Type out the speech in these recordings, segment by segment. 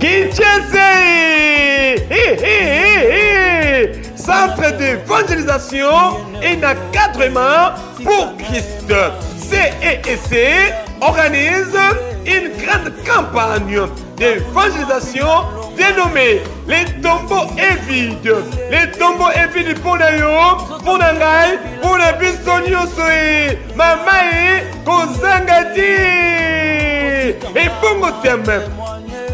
Kinshasa, centre d'évangélisation et d'encadrement pour Christ. CEC organise une grande campagne d'évangélisation dénommée Les tombeaux et vides. Les tombeaux et vides pour Nayo, pour Nangai, pour les bistonnios, Mamae, Kozangati. Et pour mon thème,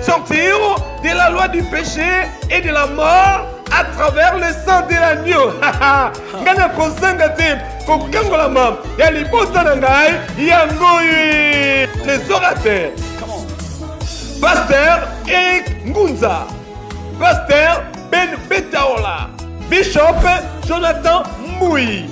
sortir de la loi du péché et de la mort à travers le sang de l'agneau. Ngana Kozangati, Kokangolama, Yalibota Nangai, Yangoui. Les orateurs. Pasteur Eric Ngunza, Pasteur Ben Betaola, Bishop Jonathan Moui,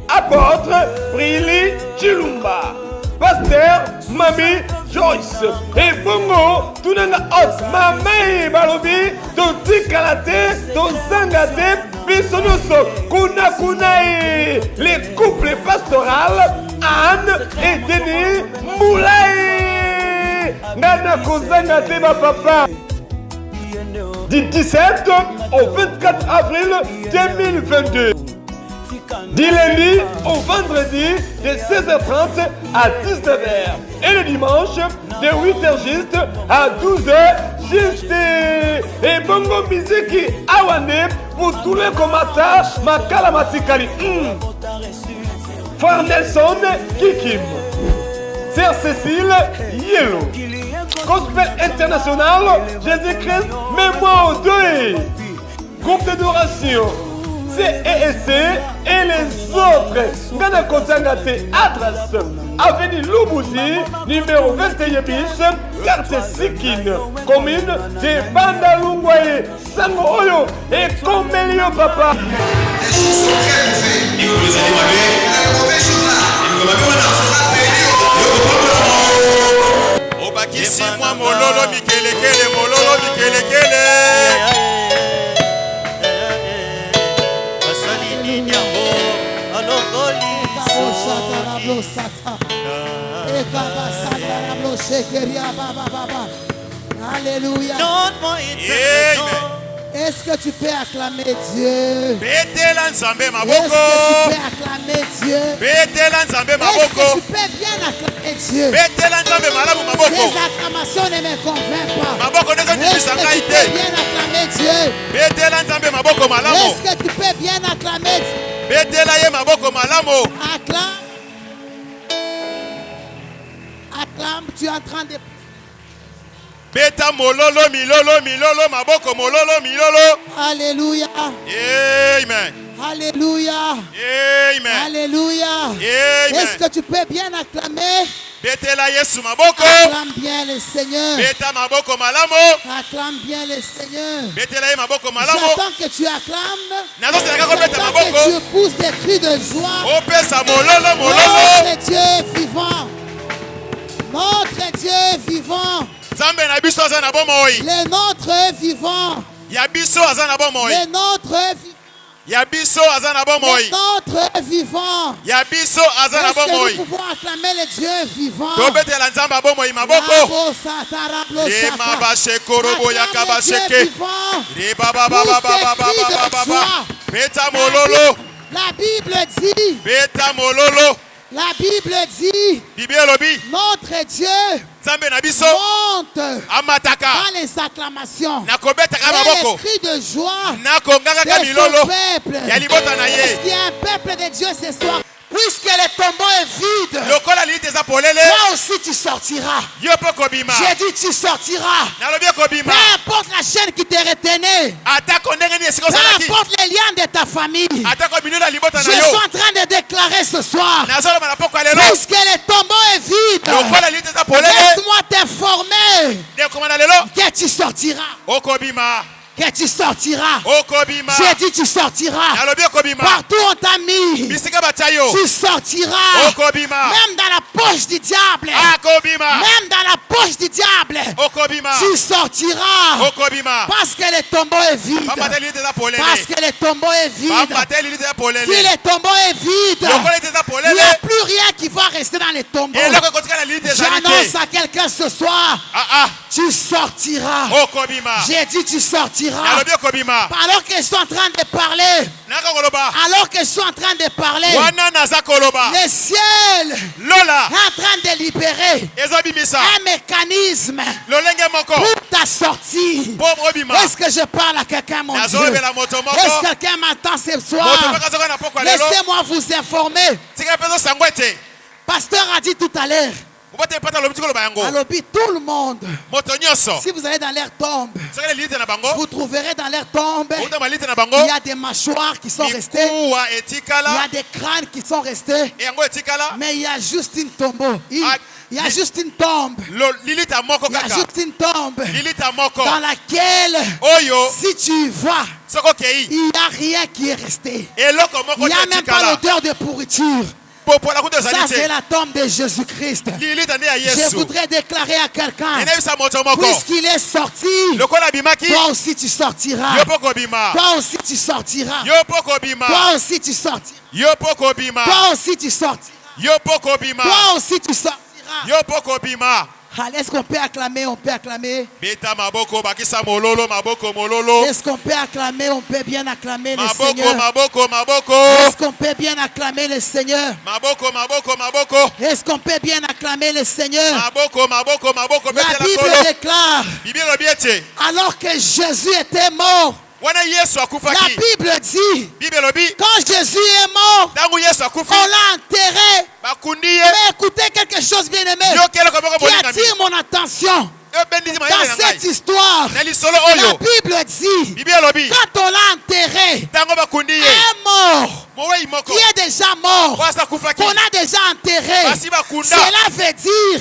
Apôtre Brili Chilumba, Pasteur Mami Joyce, et Bongo Tunanga Hot, Mamei Balobi, Toti Kalate, Tozangate, Bisonoso, Kuna Kunae, les couples pastoraux, Anne et Denis Moulay. Nana Kozanga Teba Papa. Du 17 au 24 avril 2022. Du lundi au vendredi de 16h30 à 19h. Et le dimanche de 8h juste à 12h juste. Et Bongo Miziki Awane pour tous les combattants Makala Matikali. Frère Nelson Kikim. Sœur Cécile Yellow. Gospel International, Jésus-Christ, mémoire au deuil. Groupe d'adoration, CEC et les autres. Ngana Kozangate, adresse, avenue Lubuzi, numéro 21 bis, quartier Sikine, commune de Bandalungwaye, Sangoyo et Komelio Papa. Obakisi mwa mololo mikelekele mololo mikelekele Asali nyambo alongoli Sata Ekaba Sandarablo Shekeria Baba Baba. Alléluia. Est-ce que tu peux acclamer Dieu? Est-ce que tu peux acclamer Dieu? Est-ce que tu peux bien acclamer Dieu? Ces acclamations ne me convainquent pas. Est-ce que tu peux bien acclamer Dieu? Est-ce que tu peux bien acclamer Dieu? Acclame. Acclame, tu es en train de... Beta mololo milolo milolo maboko mololo milolo. Alléluia. Amen. Alléluia. Amen. Alléluia. Amen. Est-ce que tu peux bien acclamer? Betela Yesu maboko. Acclame bien le Seigneur. Beta maboko malamo. Acclame bien le Seigneur. Betela ye maboko malamo. J'attends que tu acclames. J'attends que tu pousses des cris de joie. Opesa mololo mololo. Notre Dieu vivant. Notre Dieu vivant. Le nôtre est vivant. Le nôtre est vivant. Le nôtre est vivant. Est-ce que nous pouvons acclamer le Dieu vivant? La Bible dit. La Bible dit, notre Dieu monte dans les acclamations et les cris de joie de son peuple. Est-ce qu'il y a un peuple de Dieu ce soir? Puisque le tombeau est vide, toi aussi tu sortiras. J'ai dit tu sortiras. Peu importe la chaîne qui te retenait, peu importe les liens de ta famille, je suis en train de déclarer ce soir, puisque le tombeau est vide, laisse-moi t'informer que tu sortiras. que tu sortiras. J'ai dit tu sortiras. Partout on t'a mis, tu sortiras. Même dans la poche du diable. Même dans la poche du diable. Tu sortiras. Parce que le tombeau est vide. Parce que le tombeau est vide. Si le tombeau est vide, il n'y a plus rien qui va rester dans le tombeau. J'annonce à quelqu'un ce soir, tu sortiras. J'ai dit tu sortiras. Alors que je suis en train de parler, le ciel est en train de libérer un mécanisme pour ta sortie. Est-ce que je parle à quelqu'un, mon Dieu? Est-ce que quelqu'un m'entend ce soir? Laissez-moi vous informer. Pasteur a dit tout à l'heure, tout le monde, si vous allez dans leur tombe, vous trouverez dans leur tombe, il y a des mâchoires qui sont restées, il y a des crânes qui sont restés, mais il y a juste une tombe. Il y a juste une tombe. Il y a juste une tombe dans laquelle, si tu vas, il n'y a rien qui est resté. Il n'y a même pas l'odeur de pourriture. Ça, c'est la tombe de Jésus-Christ. Je voudrais déclarer à quelqu'un, puisqu'il est sorti, toi aussi tu sortiras. Toi aussi tu sortiras. Toi aussi tu sortiras. Toi aussi tu sortiras. Toi aussi tu sortiras. Allez, est-ce qu'on peut acclamer? On peut acclamer. Est-ce qu'on peut acclamer? On peut bien acclamer le Seigneur. Est-ce qu'on peut bien acclamer le Seigneur? Est-ce qu'on peut bien acclamer le Seigneur? La Bible déclare, alors que Jésus était mort, la Bible dit, quand Jésus est mort, on l'a enterré. Mais écoutez quelque chose, bien aimé, qui attire mon attention. Dans cette histoire, la Bible dit, quand on l'a enterré, un mort qui est déjà mort, qu'on a déjà enterré, cela veut dire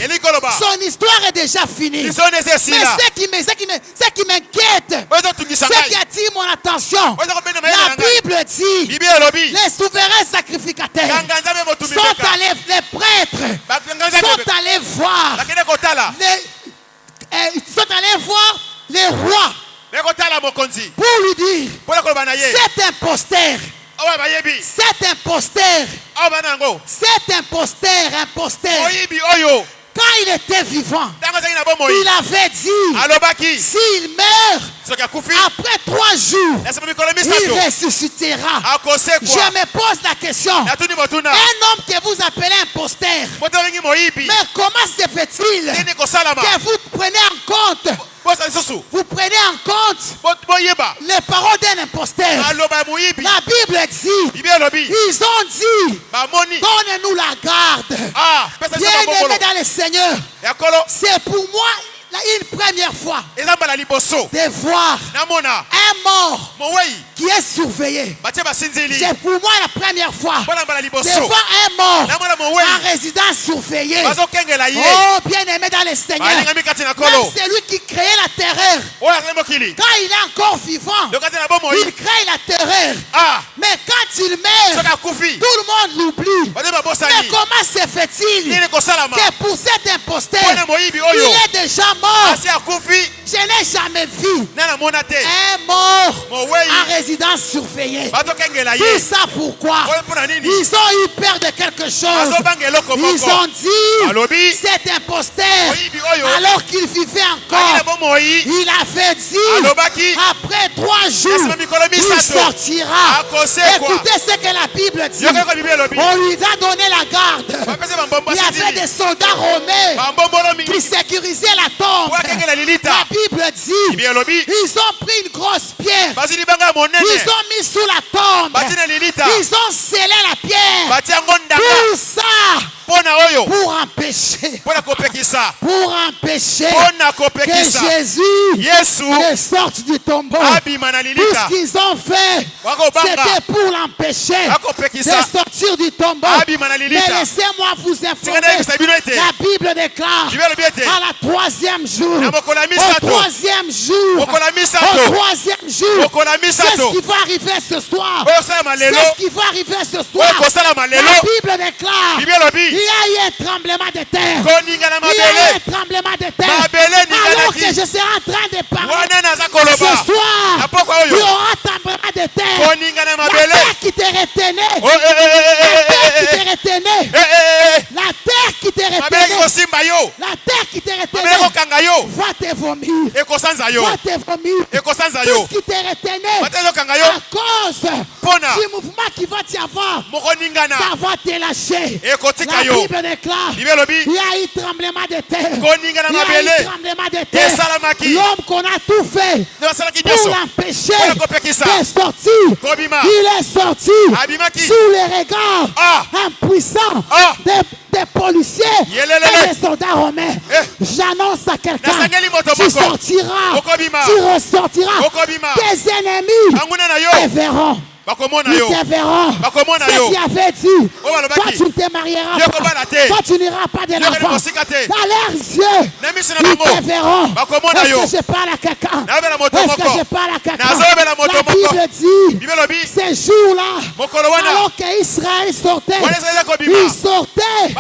son histoire est déjà finie. Mais ce qui m'inquiète, ce qui attire mon attention, la Bible dit, les souverains sacrificateurs sont allés, les prêtres sont allés voir ils sont allés voir les rois pour lui dire, cet imposteur, quand il était vivant, il avait dit, s'il meurt, après 3 jours, il ressuscitera. Je me pose la question, un homme que vous appelez imposteur, mais comment se fait-il que vous prenez en compte les paroles d'un imposteur? La Bible dit, ils ont dit, donne-nous la garde. Bien-aimé dans le Seigneur, c'est pour moi une première fois de voir un mort qui est surveillé. C'est pour moi la première fois de voir un mort en résidence surveillée. Oh, bien-aimé dans le Seigneur, même celui qui créait la terreur, quand il est encore vivant, il crée la terreur. Mais quand il meurt, tout le monde l'oublie. Mais comment se fait-il que pour cet imposteur, il est déjà mort? Je n'ai jamais vu un mort en résidence surveillée. Tout ça pourquoi? Ils ont eu peur de quelque chose. Ils ont dit, cet imposteur, alors qu'il vivait encore, il avait dit, après 3 jours, il sortira. Écoutez ce que la Bible dit. On lui a donné la garde. Il y avait des soldats romains qui sécurisaient la tombe. La Bible dit, ils ont pris une grosse pierre, ils ont mis sous la tombe, ils ont scellé la pierre. Tout ça pour empêcher que Jésus ne sorte du tombeau. Tout ce qu'ils ont fait, c'était pour l'empêcher de sortir du tombeau. Mais laissez-moi vous informer, la Bible déclare à la troisième jour, au troisième jour, c'est ce qui va arriver ce soir. C'est ce qui va arriver ce soir. La Bible déclare, il y a eu un tremblement de terre. Il y a eu un tremblement de terre. Alors que je serai en train de parler ce soir, il y aura un tremblement de terre. La terre qui te retenait, la terre qui te retenait, va te vomir. Va te vomir. Tout ce qui te retenait à cause du mouvement qui va t'y avoir, ça va te lâcher. La Bible déclare, il y a eu tremblement de terre. Il y a eu tremblement de terre. L'homme qu'on a tout fait pour l'empêcher de sortir, il est sorti sous les regards impuissants des policiers et des soldats romains. J'annonce à quelqu'un, tu sortiras, tu ressortiras. Tes ennemis te verront. Ils te verront. Ce qui avait dit, toi tu ne te marieras pas, toi tu n'iras pas de l'avant. Dans leurs yeux, ils te verront. Est-ce que je parle à quelqu'un? Est-ce que je parle à quelqu'un? La Bible dit, ces jours-là, alors qu'Israël sortait, ils sortaient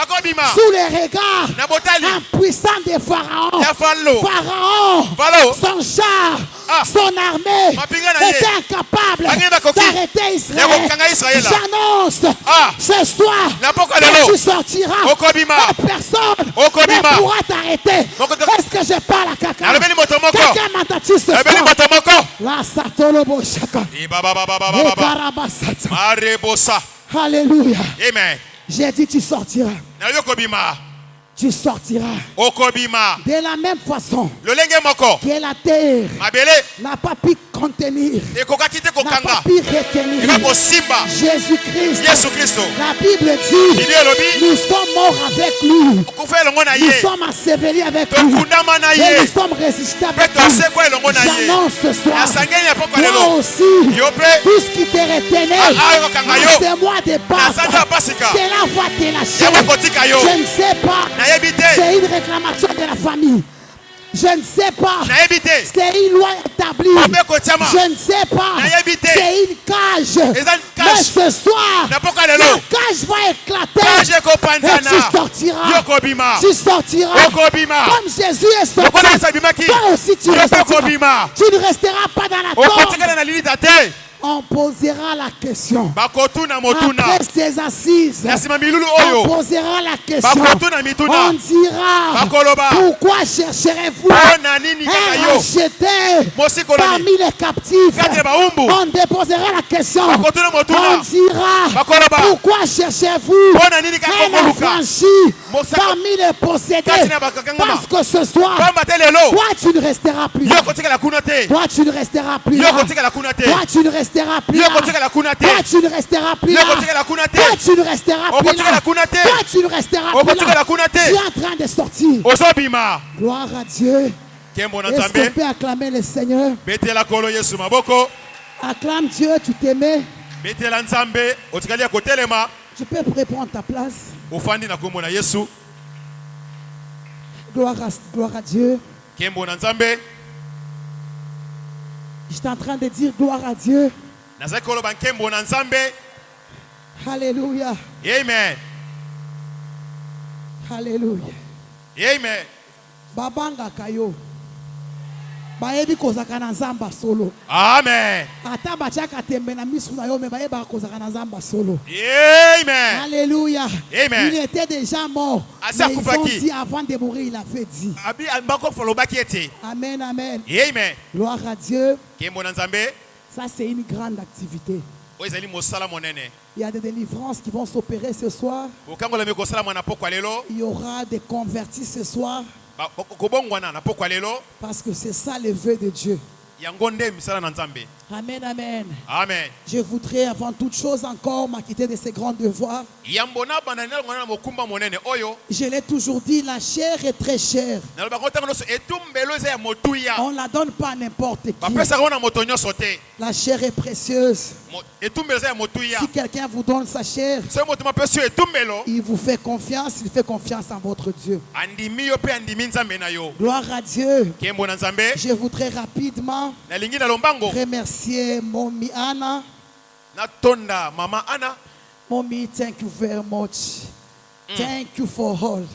sous les regards impuissants des pharaons. Pharaon, son char, son armée était incapable d'arrêter Israël. J'annonce ce soir que tu sortiras. Personne ne pourra t'arrêter. Est-ce que je parle à quelqu'un? Quelqu'un m'entend-il ce soir? La satolobo shaka. Alléluia. Amen. J'ai dit tu sortiras. Tu sortiras de la même façon que la terre n'a pas pu contenir, n'a pas pu retenir Jésus-Christ. La Bible dit, nous sommes morts avec lui, nous sommes ensevelis avec lui, et nous sommes résistés avec lui. J'annonce ce soir, toi aussi, tout ce qui te retenait, c'est moi de Pâques, cela va te lâcher. Je ne sais pas. C'est une réclamation de la famille. Je ne sais pas. C'est une loi établie. Je ne sais pas. C'est une cage. Mais ce soir, la cage va éclater. Et tu sortiras. Tu sortiras. Comme Jésus est sorti. Toi aussi tu ressortiras. Tu ne resteras pas dans la tombe. On posera la question. Après ces assises, on posera la question. On dira, pourquoi chercherez-vous un racheté parmi les captifs? On déposera la question. On dira, pourquoi cherchez-vous un affranchi parmi les possédés? Parce que ce soir, toi tu ne resteras plus là. Toi tu ne resteras plus là. Toi tu ne resteras plus là. Toi tu ne resteras plus là. Toi tu ne resteras plus là. Toi tu ne resteras plus là. Tu es en train de sortir. Gloire à Dieu. Est-ce qu'on peut acclamer le Seigneur? Acclame Dieu, tu t'aimais. Tu peux prendre ta place. Gloire à Dieu. J'étais en train de dire gloire à Dieu. Alléluia. Amen. Alléluia. Amen. Babanga kayo. Baebi kozaka na nzamba solo. Amen. Ata bachaka tembe na misu na yo me baeba kozaka na nzamba solo. Amen. Alléluia. Amen. Il était déjà mort. Mais ils ont dit avant de mourir, il a fait dit. Amen, amen. Amen. Gloire à Dieu. Ça c'est une grande activité. Il y a des délivrances qui vont s'opérer ce soir. Il y aura des convertis ce soir. Parce que c'est ça le vœu de Dieu. Amen, amen. Amen. Je voudrais avant toute chose encore m'acquitter de ces grands devoirs. Je l'ai toujours dit, la chair est très chère. On ne la donne pas à n'importe qui. La chair est précieuse. Si quelqu'un vous donne sa chair, il vous fait confiance, il fait confiance en votre Dieu. Gloire à Dieu. Je voudrais rapidement remercier Mommy Anna. Mama Anna. Mommy, thank you very much. Thank you for all.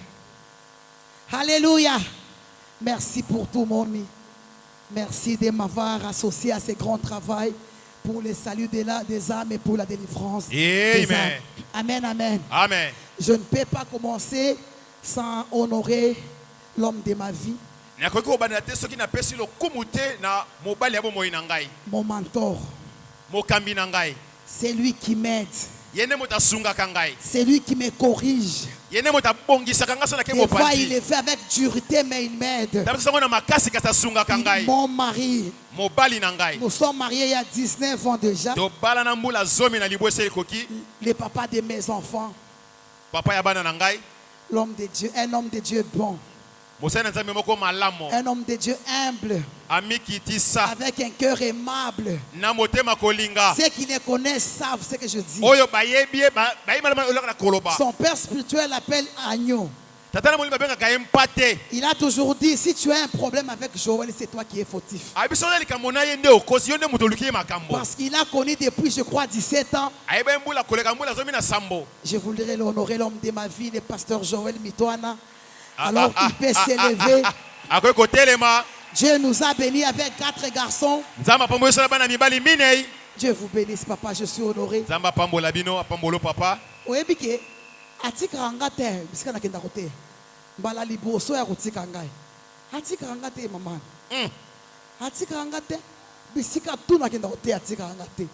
Alléluia. Merci pour tout, Mommy. Merci de m'avoir associé à ce grand travail pour le salut des âmes et pour la délivrance des âmes. Amen, amen. Amen. Je ne peux pas commencer sans honorer l'homme de ma vie. Mon mentor. C'est lui qui m'aide. C'est lui qui me corrige. Des fois, il le fait avec dureté, mais il m'aide. Mon mari. Nous sommes mariés il y a 19 ans déjà. Le papa de mes enfants. L'homme de Dieu, un homme de Dieu bon. Un homme de Dieu humble. Avec un cœur aimable. Ceux qui le connaissent savent ce que je dis. Son père spirituel l'appelle Agneau. Il a toujours dit, si tu as un problème avec Joël, c'est toi qui es fautif. Parce qu'il a connu depuis, je crois, 17 ans. Je voudrais l'honorer, l'homme de ma vie, le pasteur Joël Mitoana. Alors il peut s'élever. Dieu nous a bénis avec 4 garçons. Dieu vous bénisse, papa, je suis honoré. Atikanga te bisika na kenda kote mbala liboso ya kotika ngai atikanga te maman atikanga te bisika tout na kenda kote atikanga te.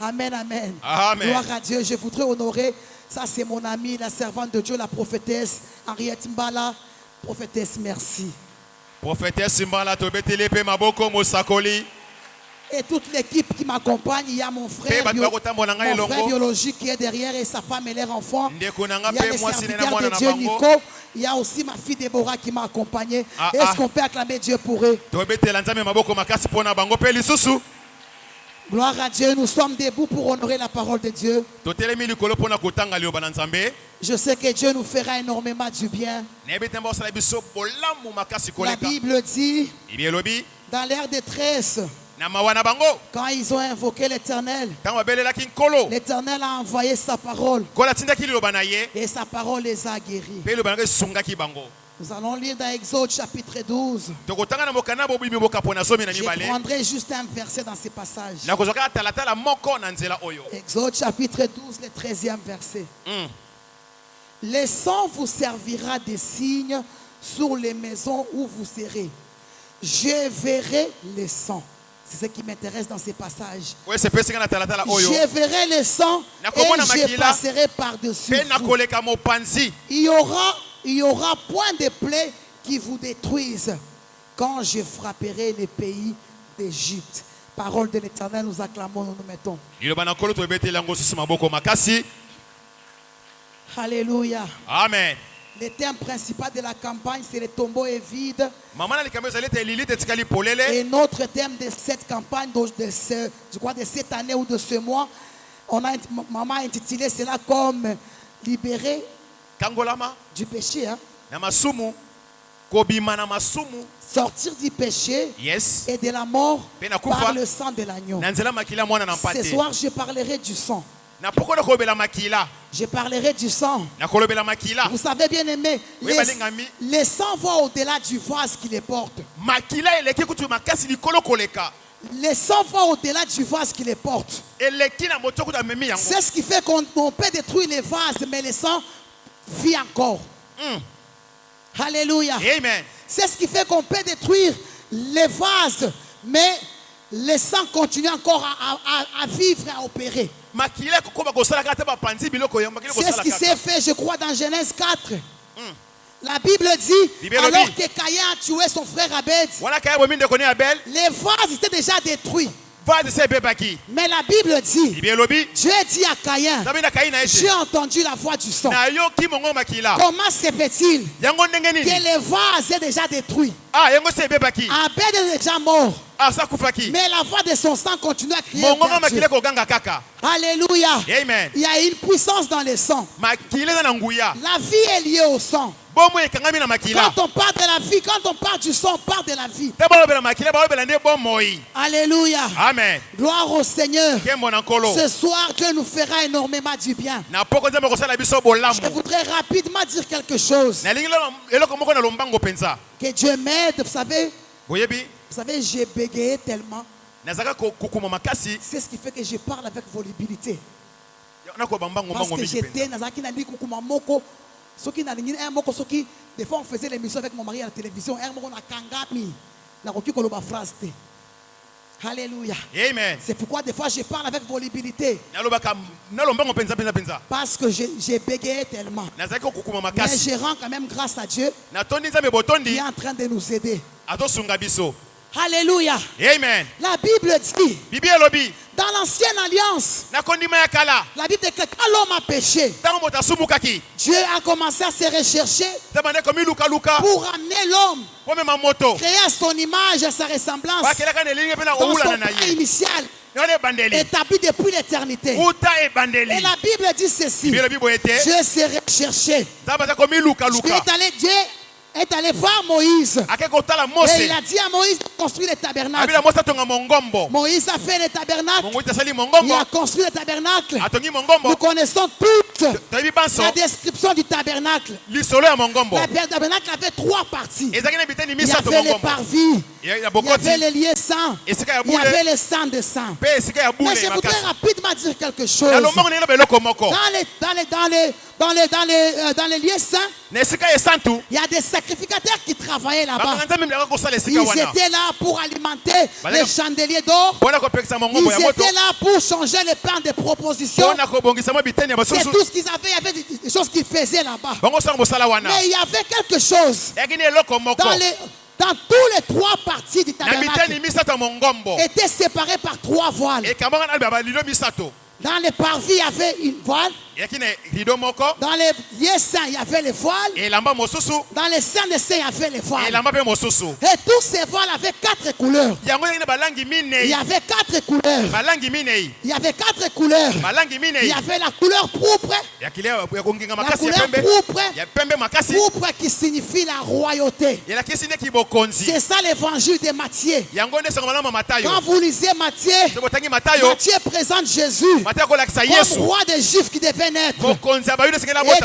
Amen, amen. Amen. Gloire à Dieu. Je voudrais honorer, ça c'est mon amie, la servante de Dieu, la prophétesse Henriette Mbala. Prophétesse, merci. Prophétesse Mbala tobetele pe maboko mosakoli. Et toute l'équipe qui m'accompagne, il y a mon frère, mon frère biologique qui est derrière et sa femme et leur enfant. Il y a les serviteurs de Dieu, Nico. Il y a aussi ma fille Déborah qui m'a accompagné. Est-ce qu'on peut acclamer Dieu pour eux? Gloire à Dieu, nous sommes debout pour honorer la parole de Dieu. Je sais que Dieu nous fera énormément du bien. La Bible dit, dans leur détresse, quand ils ont invoqué l'Éternel, l'Éternel a envoyé sa parole. Et sa parole les a guéris. Nous allons lire dans Exode chapitre 12. Je prendrai juste un verset dans ce passage. Exode chapitre 12, le 13e verset. Le sang vous servira de signe sur les maisons où vous serez. Je verrai le sang. C'est ce qui m'intéresse dans ces passages. Je verrai le sang et je passerai par-dessus vous. Il y aura point de plaie qui vous détruisent quand je frapperai les pays d'Égypte. Parole de l'Éternel, nous acclamons, nous nous mettons. Alléluia. Amen. Le thème principal de la campagne, c'est le tombeau est vide. Et notre thème de cette campagne, je crois de cette année ou de ce mois, maman a intitulé cela comme libéré du péché. Hein? Sortir du péché et de la mort par le sang de l'agneau. Ce soir, je parlerai du sang. Je parlerai du sang. Vous savez bien aimé, le sang va au-delà du vase qui les porte. Le sang va au-delà du vase qui les porte. C'est ce qui fait qu'on peut détruire les vases, mais le sang vit encore. Alléluia. Amen. C'est ce qui fait qu'on peut détruire les vases, mais le sang continue encore à vivre et à opérer. C'est ce qui s'est fait, je crois, dans Genèse 4. La Bible dit, alors que Caïn a tué son frère Abel, les vases étaient déjà détruits. Mais la Bible dit, Dieu dit à Caïn, j'ai entendu la voix du sang. Comment se fait-il que les vases est déjà détruits? Abel est déjà mort. Mais la voix de son sang continue à crier vers Dieu. Alléluia. Amen. Il y a une puissance dans le sang. La vie est liée au sang. Quand on parle de la vie, quand on parle du sang, on parle de la vie. Alléluia. Amen. Gloire au Seigneur. Ce soir, Dieu nous fera énormément du bien. Je voudrais rapidement dire quelque chose. Que Dieu m'aide, vous savez, j'ai bégayé tellement. C'est ce qui fait que je parle avec volubilité. Parce que j'étais dans un des fois on faisait l'émission avec mon mari à la télévision. Alléluia. Amen. C'est pourquoi des fois je parle avec volubilité. Parce que j'ai bégayé tellement. Mais je rends quand même grâce à Dieu qui est en train de nous aider. Alléluia. Amen. La Bible dit, dans l'ancienne alliance, la Bible dit que quand l'homme a péché, Dieu a commencé à se rechercher pour amener l'homme, créer à son image, à sa ressemblance, dans son plan initial, établi depuis l'éternité. Et la Bible dit ceci, Dieu s'est recherché. Dieu est allé voir Moïse. Et il a dit à Moïse de construire le tabernacle. Moïse a fait le tabernacle. Il a construit le tabernacle. Nous connaissons toutes la description du tabernacle. Le tabernacle avait 3 parties. Il y avait les parvis. Il y avait les lieux saints. Il y avait les sang de sang. Mais je voudrais rapidement dire quelque chose. Dans les lieux saints, il y a des sacrificateurs qui travaillaient là-bas. Ils étaient là pour alimenter les chandeliers d'or. Ils étaient là pour changer les plans de proposition. C'est tout ce qu'ils avaient. Il y avait des choses qu'ils faisaient là-bas. Mais il y avait quelque chose dans tous les 3 parties du tabernacle étaient séparés par 3 voiles. Dans les parvis, il y avait une voile. Dans les lieux saints, il y avait les voiles. Dans les saints des saints, il y avait les voiles. Et tous ces voiles avaient 4 couleurs. Il y avait 4 couleurs. Il y avait 4 couleurs. Il y avait la couleur pourpre. La couleur pourpre qui signifie la royauté. C'est ça l'évangile de Matthieu. Quand vous lisez Matthieu, Matthieu présente Jésus comme roi des Juifs qui devait naître. Et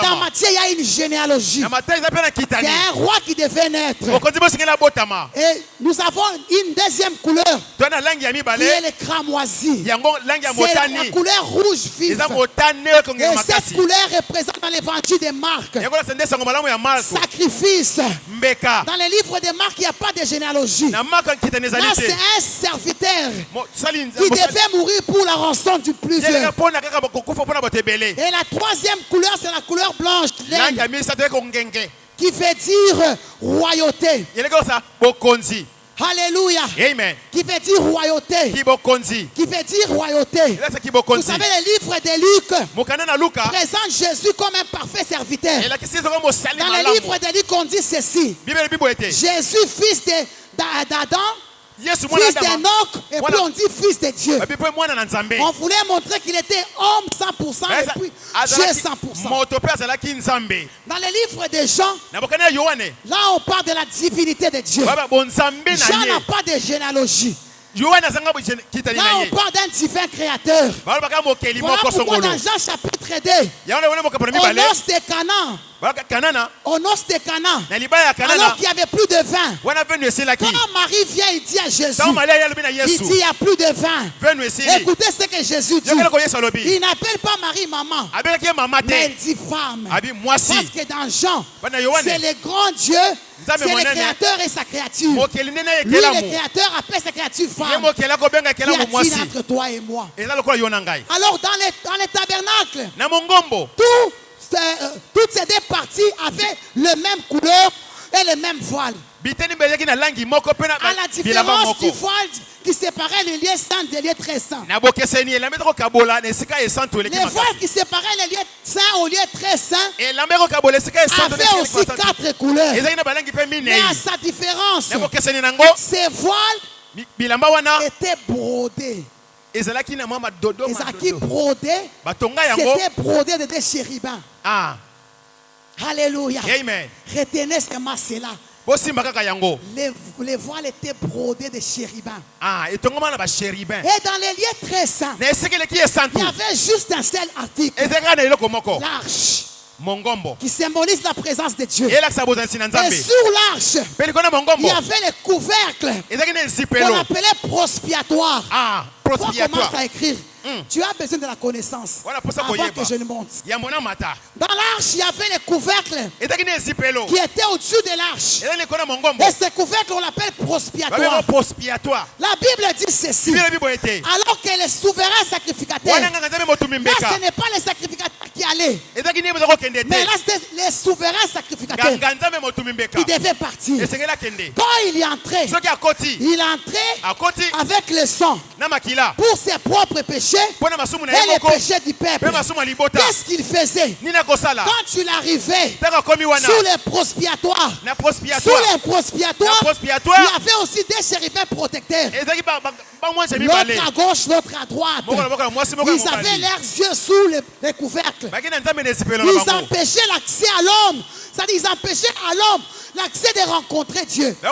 dans Matthieu, il y a une généalogie. C'est un roi qui devait naître. Et nous avons une deuxième couleur qui est le cramoisi. C'est la couleur rouge vive. Et cette couleur représente dans l'évangile de Marc sacrifice. Dans les livres de Marc, il n'y a pas de généalogie. Là, c'est un serviteur qui devait mourir pour la rançon du plusieurs. Et la 3e couleur, c'est la couleur blanche, qui veut dire royauté. Alléluia. Amen. Qui veut dire royauté. Qui veut dire royauté. Vous savez, le livre de Luc présente Jésus comme un parfait serviteur. Dans le livre de Luc, on dit ceci. Jésus, fils d'Adam, fils d'Enoch, et puis on dit fils de Dieu. On voulait montrer qu'il était homme 100% et puis Dieu 100%. Dans le livre de Jean, là on parle de la divinité de Dieu. Jean n'a pas de généalogie. Là on parle d'un divin créateur. Voilà pourquoi dans Jean chapitre 2, au noces de Canaan, alors qu'il n'y avait plus de vin, quand Marie vient, il dit à Jésus, il dit il n'y a plus de vin. Écoutez ce que Jésus dit. Il n'appelle pas Marie maman, mais il dit femme. Parce que dans Jean, c'est le grand Dieu, c'est le créateur et sa créature. Lui, le créateur, appelle sa créature femme. Qui a-t-il entre toi et moi? Alors dans les tabernacles, toutes ces deux parties avaient le même couleur et le même voile. À la différence du voile qui séparait les lieux saints des lieux très saints. Les voiles qui séparaient les lieux saints aux lieux très saints avaient aussi 4 couleurs. Mais à sa différence, ces voiles étaient brodés. C'était brodé de des chérubins. Alléluia. Amen. Retenez seulement cela. Les voiles étaient brodés de chérubins. Et dans les lieux très saints, il y avait juste un seul article. L'arche. Qui symbolise la présence de Dieu. Et sur l'arche, il y avait les couvercles qu'on appelait prospiatoire. On commence à écrire. Tu as besoin de la connaissance avant que je ne monte. Dans l'arche, il y avait les couvercles qui étaient au-dessus de l'arche. Et ces couvercles, on l'appelle prospiatoire. La Bible dit ceci. Alors que les souverains sacrificateurs, là ce n'est pas les sacrificateurs qui allaient, mais là c'était les souverains sacrificateurs qui devaient partir. Quand il est entré, il est entré avec le sang pour ses propres péchés et les péchés du peuple. Qu'est-ce qu'il faisait? Quand tu l'arrivais sous les prospiatoires, il y avait aussi des chérubins protecteurs. L'autre à gauche, l'autre à droite. Ils avaient leurs yeux sous les couvercles. Ils empêchaient l'accès à l'homme. C'est-à-dire ils empêchaient à l'homme l'accès de rencontrer Dieu. Si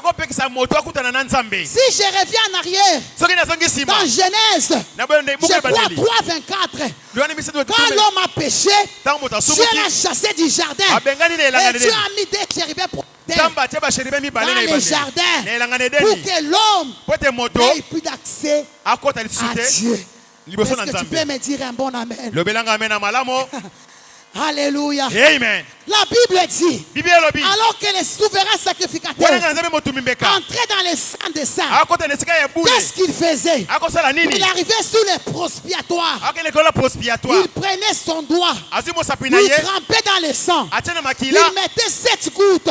je reviens en arrière, dans Genèse, je crois 3:24, quand l'homme a péché, Dieu l'a chassé du jardin. Et Dieu a mis des chérubins dans les jardins pour que l'homme n'ait plus d'accès à Dieu. Est-ce que tu peux me dire un bon amen? Alléluia. Amen. La Bible dit, alors que les souverains sacrificateurs entraient dans les saints des saints, qu'est-ce qu'ils faisaient? Il arrivait sous les prospiatoires. Il prenait son doigt, il trempait dans le sang, il mettait 7 gouttes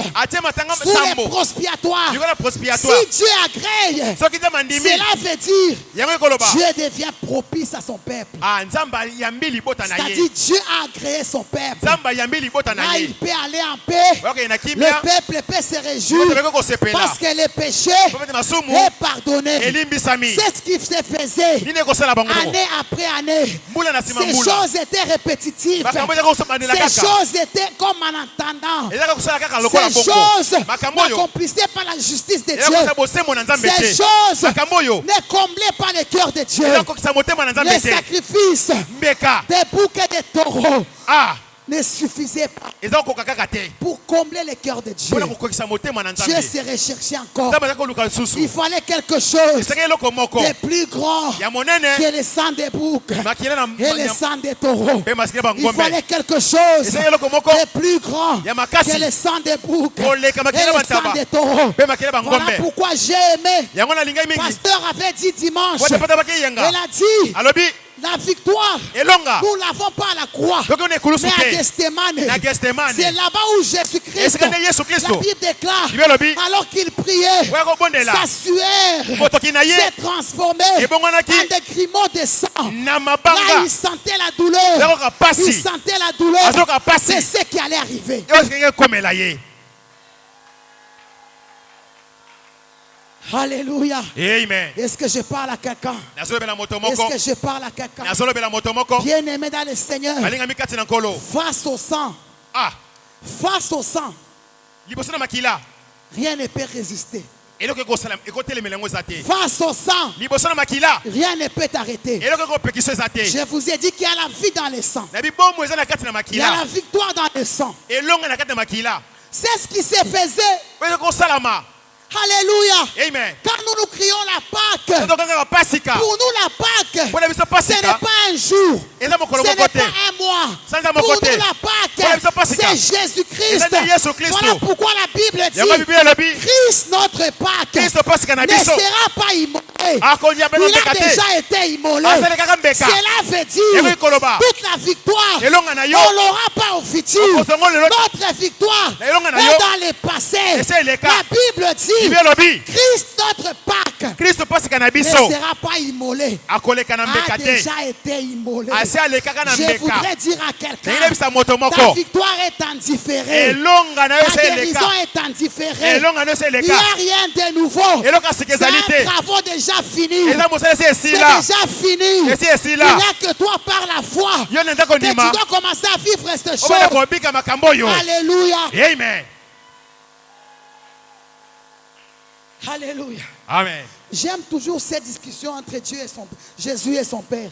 sous les prospiatoires. Si Dieu agrée, cela veut dire Dieu devient propice à son peuple. C'est-à-dire Dieu a agréé son peuple. Là, il peut aller en paix. Le peuple peut se réjouir parce que le péché est pardonné. C'est ce qui se faisait année après année. Ces choses étaient répétitives. Ces choses étaient comme en entendant. Ces choses n'accomplissaient pas la justice de Dieu. Ces choses ne comblaient pas le cœur de Dieu. Les sacrifices des boucs et des taureaux ne suffisait pas pour combler le cœur de Dieu. Dieu se recherchait encore. Il fallait quelque chose de plus grand que le sang des boucs et le sang des taureaux. Il fallait quelque chose de plus grand que le sang des boucs et le sang des taureaux. Voilà pourquoi j'ai aimé. Le pasteur avait dit dimanche, il a dit, la victoire, nous ne l'avons pas à la croix, mais à Gethsemane. C'est là-bas où Jésus-Christ, la Bible déclare, alors qu'il priait, sa sueur s'est transformée en des grumeaux de sang. Là, il sentait la douleur. Il sentait la douleur. C'est ce qui allait arriver. Alléluia. Amen. Est-ce que je parle à quelqu'un? Est-ce que je parle à quelqu'un? Bien aimé dans le Seigneur, face au sang, face au sang, rien ne peut résister. Face au sang, rien ne peut t'arrêter. Je vous ai dit qu'il y a la vie dans le sang. Il y a la victoire dans le sang. C'est ce qui se faisait. Alléluia. Amen. Quand nous crions la Pâque, pour nous la Pâque, ce n'est pas un jour, ce n'est pas un moi. Pour nous, la Pâque, c'est Jésus-Christ. Voilà pourquoi la Bible dit Christ, notre Pâque, ne sera pas immolé. Il a déjà été immolé. Cela veut dire toute la victoire, on ne l'aura pas au futur. Notre victoire est dans le passé. La Bible dit Christ, notre Pâque, ne sera pas immolé. A déjà été immolé. Je voudrais dire à quelqu'un, ta victoire est en différé. Ta guérison est en différé. Il n'y a rien de nouveau. C'est un travail déjà fini. C'est déjà fini. Il n'y a que toi par la foi que tu dois commencer à vivre cette chose. Alléluia. Amen. Alléluia. Amen. J'aime toujours cette discussion entre Jésus et son Père.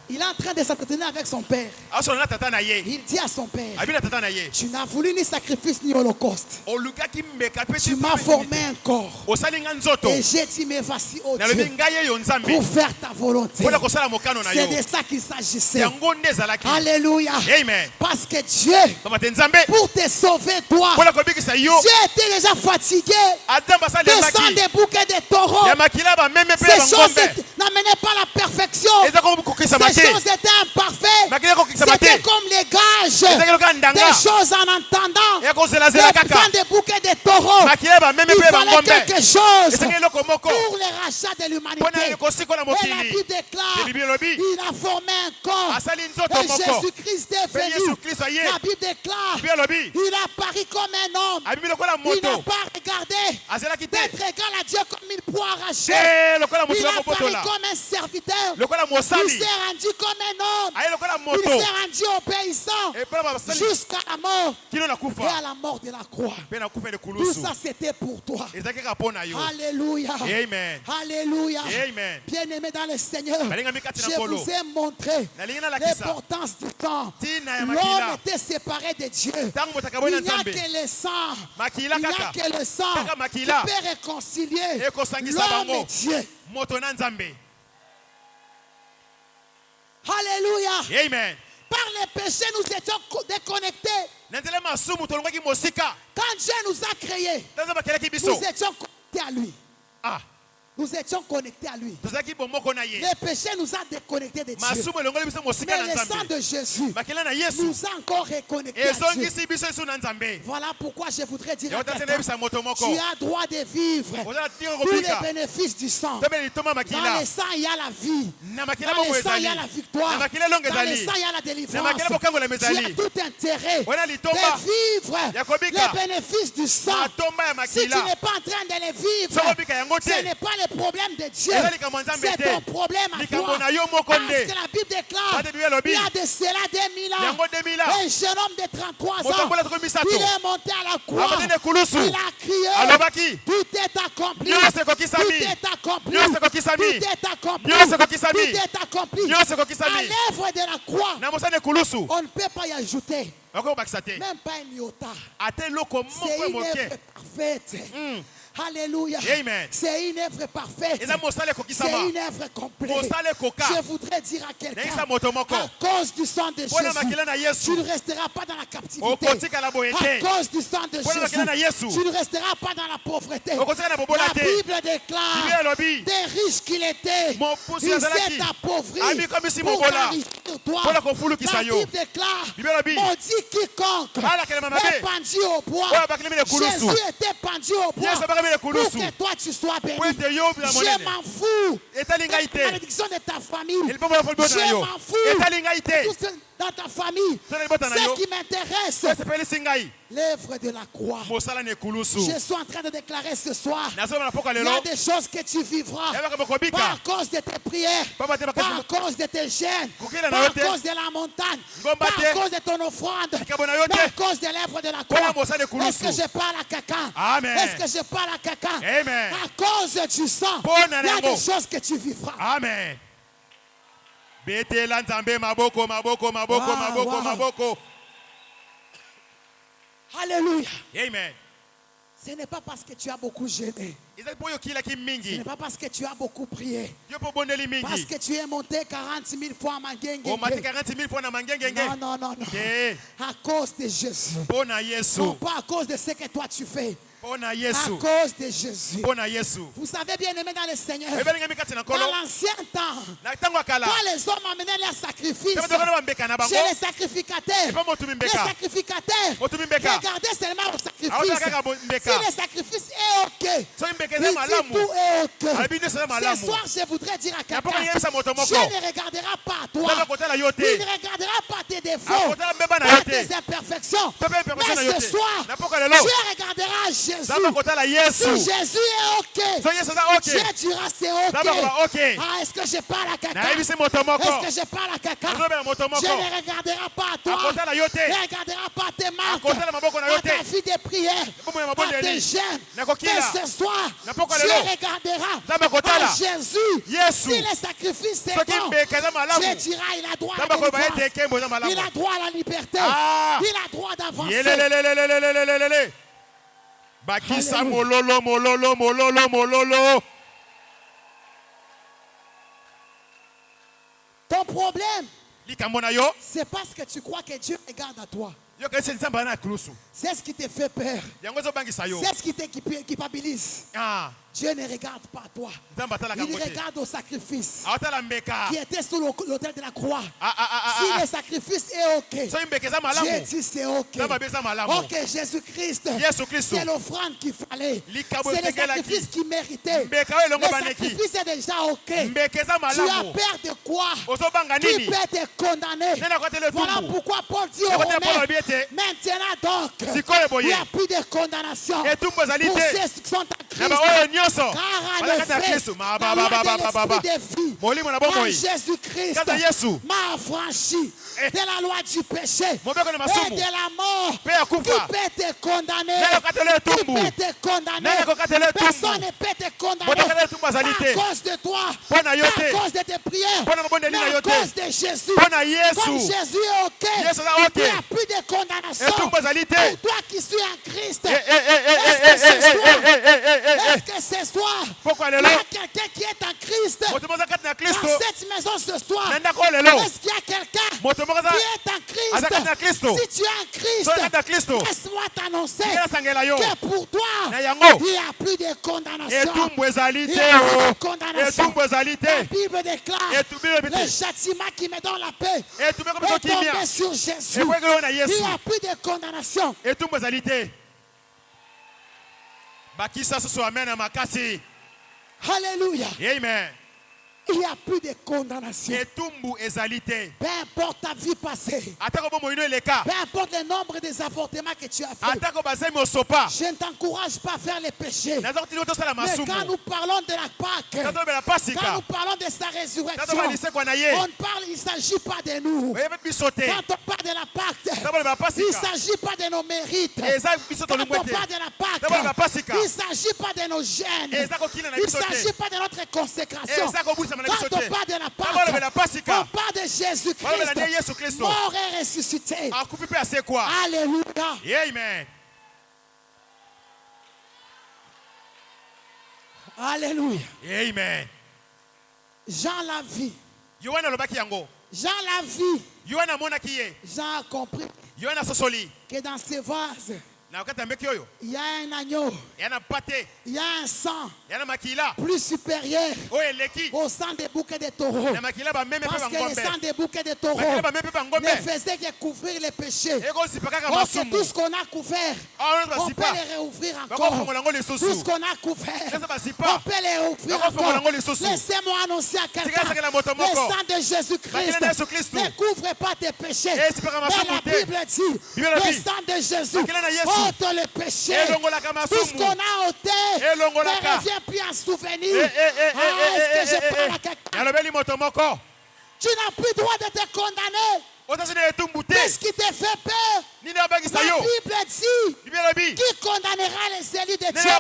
Il est en train de s'entretenir avec son Père. Il dit à son Père, tu n'as voulu ni sacrifice ni holocauste. Tu m'as formé un corps. Et j'ai dit, mais voici, oh Dieu, pour faire ta volonté. C'est de ça qu'il s'agissait. Alléluia. Amen. Parce que Dieu, pour te sauver toi, Dieu était déjà fatigué. Descend des bouquets de taureaux. Ces choses n'amenaient pas la perfection. Ces choses étaient imparfaites. C'était comme les gages des choses en entendant. Descend des bouquets de taureaux. Il fallait quelque chose pour le rachat de l'humanité. Et la Bible déclare, il a formé un corps. Et Jésus-Christ est venu. La Bible déclare, il a apparu comme un homme. Il n'a pas regardé d'être égal à Dieu comme une poire arrachée. Il a apparu comme un serviteur. Il s'est rendu comme un homme. Il s'est rendu obéissant jusqu'à la mort et à la mort de la croix. Tout ça c'était pour toi. Alléluia. Amen. Alléluia. Amen. Bien-aimé dans le Seigneur, je vous ai montré l'importance du temps. L'homme était séparé de Dieu. Il n'y a que le sang. Il n'y a que le sang qui peut réconcilier l'homme et Dieu. Alléluia. Amen. Par les péchés, nous étions déconnectés. Quand Dieu nous a créés, nous étions connectés à lui. Nous étions connectés à lui. Le péché nous a déconnectés de Dieu. Mais le sang de Jésus nous a encore reconnectés à Dieu. Voilà pourquoi je voudrais dire à quelqu'un, tu as droit de vivre tous les bénéfices du sang. Dans le sang, il y a la vie. Dans le sang, il y a la victoire. Dans le sang, il y a la délivrance. Tu as tout intérêt de vivre les bénéfices du sang. Si tu n'es pas en train de les vivre, ce n'est pas le problème de Dieu, c'est ton problème à toi. Parce que la Bible déclare, il y a de cela 2000 ans, un jeune homme de 33 ans, il est monté à la croix, il a crié, tout est accompli, tout est accompli, tout est accompli, tout est accompli. À l'œuvre de la croix, on ne peut pas y ajouter, même pas un iota. C'est une œuvre parfaite. Alléluia. C'est une œuvre parfaite. C'est une œuvre complète. Je voudrais dire à quelqu'un, à cause du sang de Jésus, tu ne resteras pas dans la captivité. À cause du sang de Jésus, tu ne resteras pas dans la pauvreté. La Bible déclare, des riches qu'il était, il s'est appauvri pour enrichir toi. La Bible déclare, maudit quiconque est pendu au bois. Jésus était pendu au bois pour que toi tu sois béni. Je m'en fous de la malédiction de ta famille. Je m'en fous tout dans ta famille. Ce qui m'intéresse, l'œuvre de la croix. Je suis en train de déclarer ce soir, il y a des choses que tu vivras pas à cause de tes prières, pas à cause de tes gènes, pas à cause de la montagne, pas à cause de ton offrande, mais à cause de l'œuvre de la croix. Est-ce que je parle à quelqu'un? Est-ce que je parle à quelqu'un? À cause du sang, il y a des choses que tu vivras. Amen. Betela nzambe maboko maboko maboko maboko maboko. Alléluia. Amen. Ce n'est pas parce que tu as beaucoup jeûné. Ce n'est pas parce que tu as beaucoup prié. Parce que tu es monté 40 000 fois à Mangenge. Non, non, non, non. À cause de Jésus. Non, pas à cause de ce que toi tu fais. À cause de Jésus. Vous savez bien aimé dans le Seigneur. Dans l'ancien temps, quand les hommes amenaient leurs sacrifices chez les sacrificateurs, regardaient seulement au sacrifice. Si le sacrifice est ok, il dit tout est ok. Ce soir, je voudrais dire à quelqu'un, Dieu ne regardera pas à toi. Il ne regardera pas tes défauts, pas tes imperfections. Mais ce soir, Dieu regardera à Jésus. Si Jésus est ok, Dieu dira c'est ok. Ah, est-ce que je parle à quelqu'un? Est-ce que je parle à quelqu'un? Dieu ne regardera pas à toi. Il ne regardera pas à tes marques, à ta vie de prière, à tes jeûnes. Mais ce soir, Dieu regardera à Jésus. Si le sacrifice est bon, Dieu dira il a droit à la délivrance. Il a droit à la liberté. Il a droit d'avancer. Bakisa mololo mololo mololo mololo. Ton problème, c'est parce que tu crois que Dieu regarde à toi. C'est ce qui te fait peur. C'est ce qui te culpabilise. Dieu ne regarde pas à toi. Il regarde au sacrifice qui était sur l'autel de la croix. Si le sacrifice est ok, Dieu dit c'est ok. Ok, Jésus-Christ, c'est l'offrande qu'il fallait. C'est le sacrifice qui méritait. Le sacrifice est déjà ok. Tu as peur de quoi? Qui peut te condamner? Voilà pourquoi Paul dit aux Romains, maintenant donc, il n'y a plus de condamnation pour ceux qui sont en Christ. Car en effet, l'esprit de vie en Jésus-Christ m'a affranchi de la loi du péché et de la mort. Qui peut te condamner? Qui peut te condamner? Personne ne peut te condamner à cause de toi, à cause de tes prières, mais à cause de Jésus. Comme Jésus est ok, il n'y a plus de condamnation pour toi qui suis en Christ. Est-ce que ce soir, il y a quelqu'un qui est en Christ dans cette maison ce soir? Est-ce qu'il y a quelqu'un qui est en Christ? Si tu es en Christ, laisse-moi t'annoncer que pour toi, il n'y a plus de condamnation. Il n'y a plus de condamnation. La Bible déclare le châtiment qui me donne la paix est tombé sur Jésus. Il n'y a plus de condamnation. Alléluia. Amen. Il n'y a plus de condamnation. Peu importe ta vie passée. Peu importe le nombre des avortements que tu as fait. Je ne t'encourage pas à faire les péchés. Mais quand nous parlons de la Pâque, quand nous parlons de sa résurrection, il ne s'agit pas de nous. Quand on parle de la Pâque, il ne s'agit pas de nos mérites. Quand on parle de la Pâque, il ne s'agit pas de nos gènes. Il ne s'agit pas de notre consécration. Quand on parle de la Pâque, on parle de Jésus-Christ, mort et ressuscité. Alléluia. Amen. Alléluia. Amen. Jean l'a vu. Jean l'a vu. Jean a compris que dans ces vases, il y a un agneau, il y a un sang plus supérieur au sang des bouquets de taureaux. Parce que le sang des bouquets de taureaux ne faisait que couvrir les péchés. Donc tout ce qu'on a couvert, on peut les réouvrir encore. Tout ce qu'on a couvert, on peut les réouvrir encore. Laissez-moi annoncer à quelqu'un, le sang de Jésus-Christ ne couvre pas tes péchés. Mais la Bible dit, le sang de Jésus ôte le péché. Tout ce qu'on a ôté ne revient plus en souvenir. Est-ce que je parle à quelqu'un? Tu n'as plus le droit de te condamner. Qu'est-ce qui te fait peur? La Bible dit qui condamnera les élus de Dieu?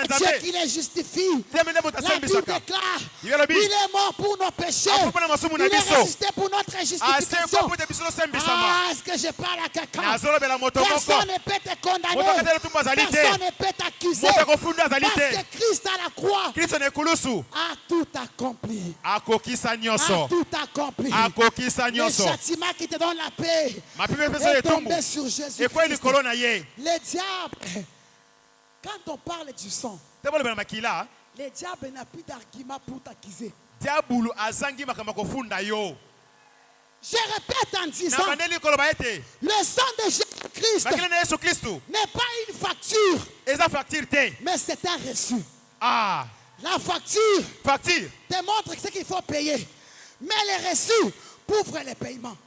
C'est Dieu qui les justifie. La Bible déclare il est mort pour nos péchés. Il est ressuscité pour notre justification. Est-ce que je parle à quelqu'un? Personne ne peut te condamner. Personne ne peut t'accuser. Parce que Christ à la croix a tout accompli. A tout accompli. Le châtiment qui te donne la paix est tombé sur Jésus. Le diable, quand on parle du sang, le diable n'a plus d'argument pour t'accuser. Je répète en disant, le sang de Jésus-Christ n'est pas une facture, mais c'est un reçu. La facture te montre ce qu'il faut payer, mais les reçus couvrent les paiements.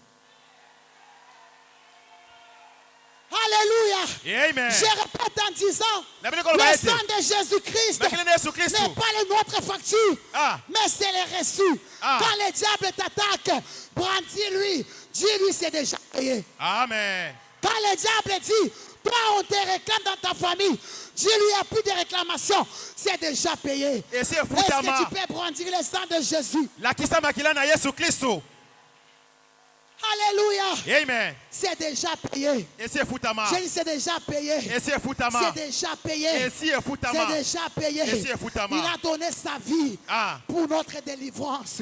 Alléluia. Amen. Je répète en disant, le sang de Jésus-Christ n'est pas notre facture, mais c'est les reçus. Quand le diable t'attaque, brandis-lui, dis-lui c'est déjà payé. Amen. Quand le diable dit, toi on te réclame dans ta famille, dis-lui il n'y a plus de réclamation, c'est déjà payé. Est-ce que tu peux brandir le sang de Jésus? Alléluia. Amen. C'est déjà payé. Je dis c'est déjà payé. C'est déjà payé. C'est déjà payé. Il a donné sa vie pour notre délivrance.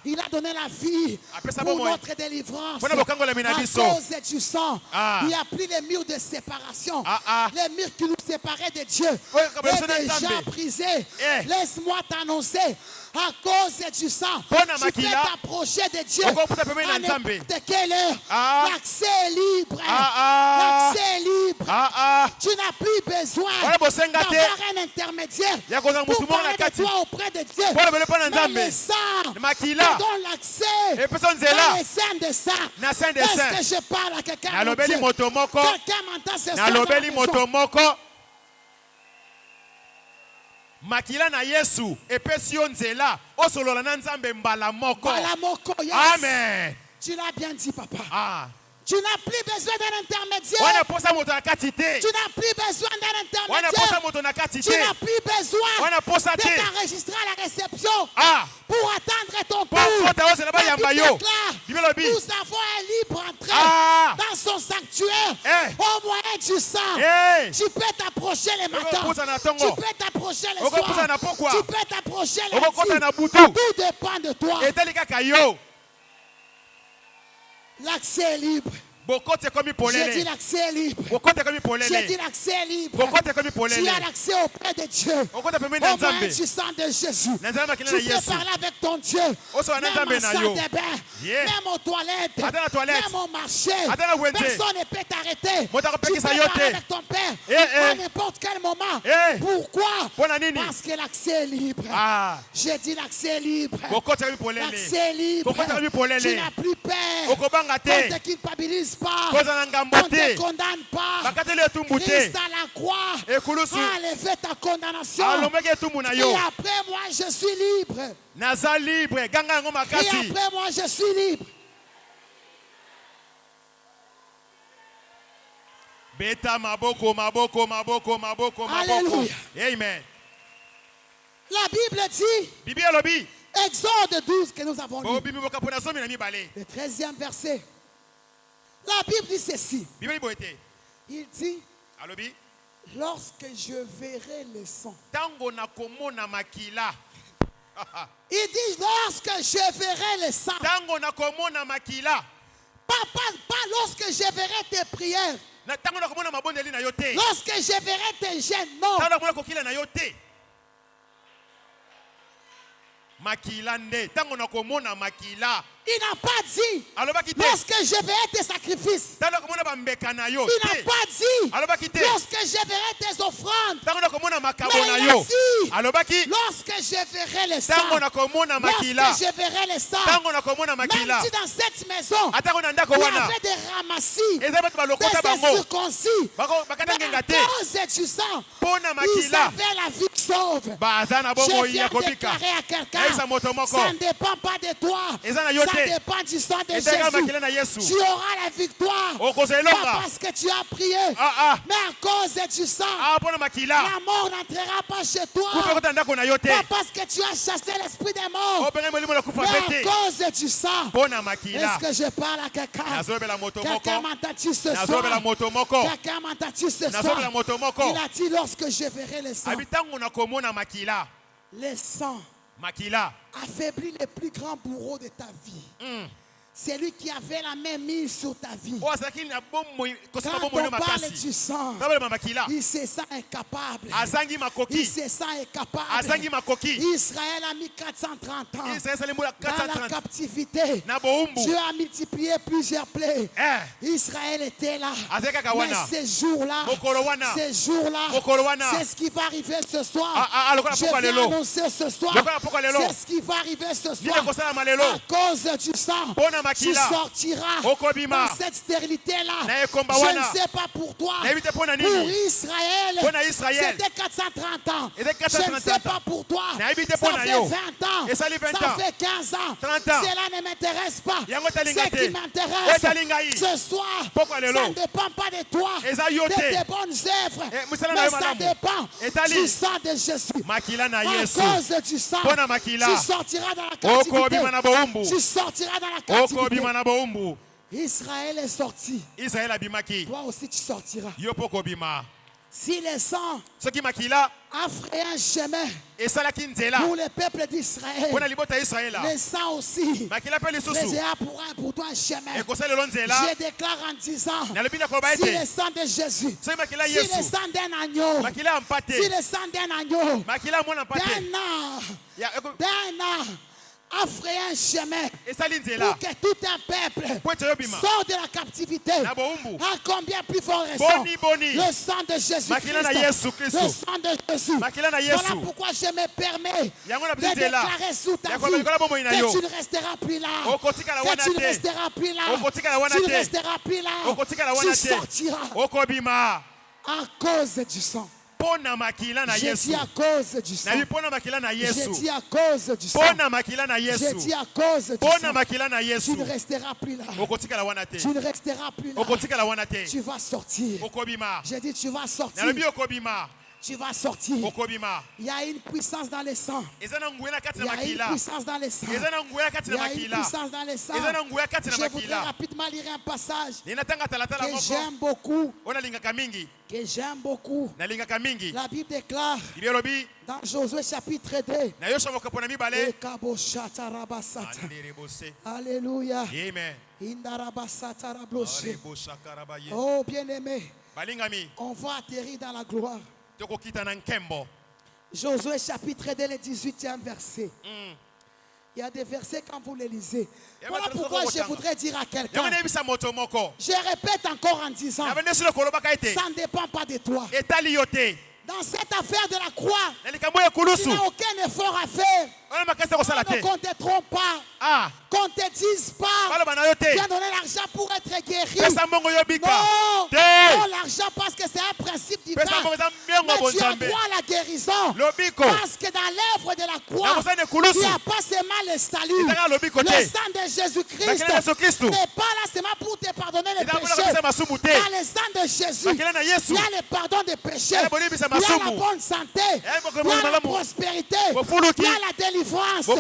Il a donné la vie pour notre délivrance. À cause du sang, il a pris les murs de séparation. Les murs qui nous séparaient de Dieu. est déjà brisé. Laisse-moi t'annoncer. À cause du sang, tu peux t'approcher de Dieu à n'importe quelle heure. L'accès est libre. L'accès est libre. Tu n'as plus besoin d'avoir un intermédiaire pour parler de toi auprès de Dieu. Mais le sang te donne l'accès dans les saints de sang. Est-ce que je parle à quelqu'un? Quelqu'un m'entend ce soir? Makila na Yesu epesi yo nzela osolola na Nzambe mbala moko. Yes. Amen. Tu l'as bien dit, papa. Tu n'as plus besoin d'un intermédiaire. Tu n'as plus besoin d'un intermédiaire. Tu n'as plus besoin de t'enregistrer à la réception pour attendre ton tour. Nous avons un libre entrée dans son sanctuaire au moyen du sang. Tu peux t'approcher les matins. Tu peux t'approcher les soirs. Tu peux t'approcher les nuits. Tout dépend de toi. L'accès est libre. J'ai dit l'accès est libre. J'ai dit l'accès est libre. Tu as l'accès auprès de Dieu. Au moyen du sang de Jésus. Tu peux parler avec ton Dieu. Même en salle de bain. Même aux toilettes. Même au marché. Personne ne peut t'arrêter. Tu peux parler avec ton Père à n'importe quel moment. Pourquoi? Parce que l'accès est libre. J'ai dit l'accès est libre. L'accès est libre. Tu n'as plus peur. On te culpabilise pas. On ne te condamne pas. Christ à la croix a enlevé ta condamnation. Et après moi je suis libre. Et après moi je suis libre. Alléluia. Amen. La Bible dit, Exode 12 que nous avons lu, le 13e verset. La Bible dit ceci. Il dit, lorsque je verrai le sang. Il dit, lorsque je verrai le sang. Pas lorsque je verrai tes prières. Lorsque je verrai tes gènes, non. Il n'a pas dit lorsque je verrai tes sacrifices. Il n'a pas dit lorsque je verrai tes offrandes. Mais il a dit lorsque je verrai le sang. Lorsque je verrai le sang. Même si dans cette maison il y avait des ramassis, des circoncis, mais à cause du sang, ils avaient la victoire. sauve. Je viens de déclarer à quelqu'un, ça ne dépend pas de toi. Ça dépend du sang de Jésus. Tu auras la victoire. Pas parce que tu as prié, mais à cause du sang. La mort n'entrera pas chez toi. Pas parce que tu as chassé l'esprit des morts, mais à cause du sang. Est-ce que je parle à quelqu'un? Quelqu'un m'entend-tu ce soir? Quelqu'un m'entend-tu ce soir? Il a dit, lorsque je verrai le sang, le sang affaiblit les plus grands bourreaux de ta vie. C'est lui qui avait la main mise sur ta vie. Quand on parle du sang, il se sent incapable. Il se sent incapable. Israël a mis 430 ans dans la captivité. Dieu a multiplié plusieurs plaies. Israël était là. Mais ces jours-là, c'est ce qui va arriver ce soir. Je vais annoncer ce soir. C'est ce qui va arriver ce soir. À cause du sang. Tu sortiras dans cette stérilité-là. Je ne sais pas pour toi. Pour Israël, c'était 430 ans. Je ne sais pas pour toi. Ça fait 20 ans. Ça fait 15 ans. Cela ne m'intéresse pas. Ce qui m'intéresse ce soir, ça ne dépend pas de toi, de tes bonnes œuvres, mais ça dépend du sang de Jésus. À cause du sang, tu sortiras dans la captivité. Tu sortiras dans la captivité. Israël est sorti. Toi aussi tu sortiras. Si le sang a frayé un chemin pour le peuple d'Israël, le sang aussi pour toi un chemin. Je déclare en disant, si le sang de Jésus, si le sang d'un agneau, si le sang d'un agneau, d'un an, a frayé un chemin pour que tout un peuple sorte de la captivité. À combien plus fort raison le sang de Jésus-Christ, le sang de Jésus. Voilà pourquoi je me permets de déclarer sous ta vie que tu ne resteras plus là, que tu ne resteras plus là, tu ne resteras plus là, tu sortiras à cause du sang. J'ai dit à cause du sang. J'ai dit à cause du sang. J'ai dit à cause du sang. Tu ne resteras plus là. Tu ne resteras plus là. Tu vas sortir. J'ai dit tu vas sortir. Tu vas sortir. Il y a une puissance dans le sang. Il y a une puissance dans le sang. Il y a une puissance dans le sang. Je voudrais rapidement lire un passage que j'aime beaucoup. Que j'aime beaucoup. La Bible déclare dans Josué chapitre 2. Alléluia. Oh bien-aimé, on va atterrir dans la gloire. Josué chapitre 2, le 18e verset. Il y a des versets quand vous les lisez. Voilà pourquoi je voudrais dire à quelqu'un. Je répète encore en disant, ça ne dépend pas de toi. Dans cette affaire de la croix, il n'y a aucun effort à faire. Qu'on ne te trompe pas. Qu'on ne te dise pas. Viens donner l'argent pour être guéri. Non, l'argent parce que c'est un principe divin. Mais tu as droit à la guérison. Parce que dans l'œuvre de la croix, il n'y a pas seulement le salut. Le sang de Jésus-Christ n'est pas là seulement pour te pardonner les péchés. Dans le sang de Jésus, il y a le pardon des péchés. Il y a la bonne santé. Il y a la prospérité. Il y a la délivrance. Il y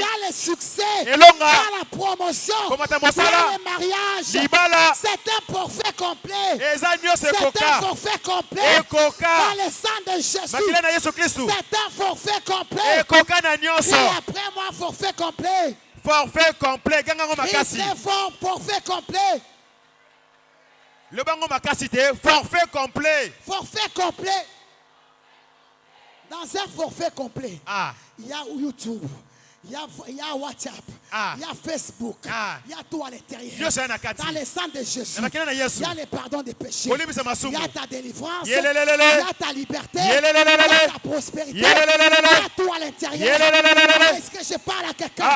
a le succès. Il y a la promotion. Il y a le mariage. C'est un forfait complet. C'est un forfait complet. Dans le sang de Jésus. C'est un forfait complet. Et après moi, forfait complet. Forfait complet. Forfait complet. Le bango makasite, forfait complet. Forfait complet. Dans un forfait complet, il y a YouTube, il y a WhatsApp, il y a Facebook, il y a tout à l'intérieur. Dans le sang de Jésus, il y a le pardon des péchés, il y a ta délivrance, il y a ta liberté, il y a ta prospérité, il y a tout à l'intérieur. Est-ce que je parle à quelqu'un?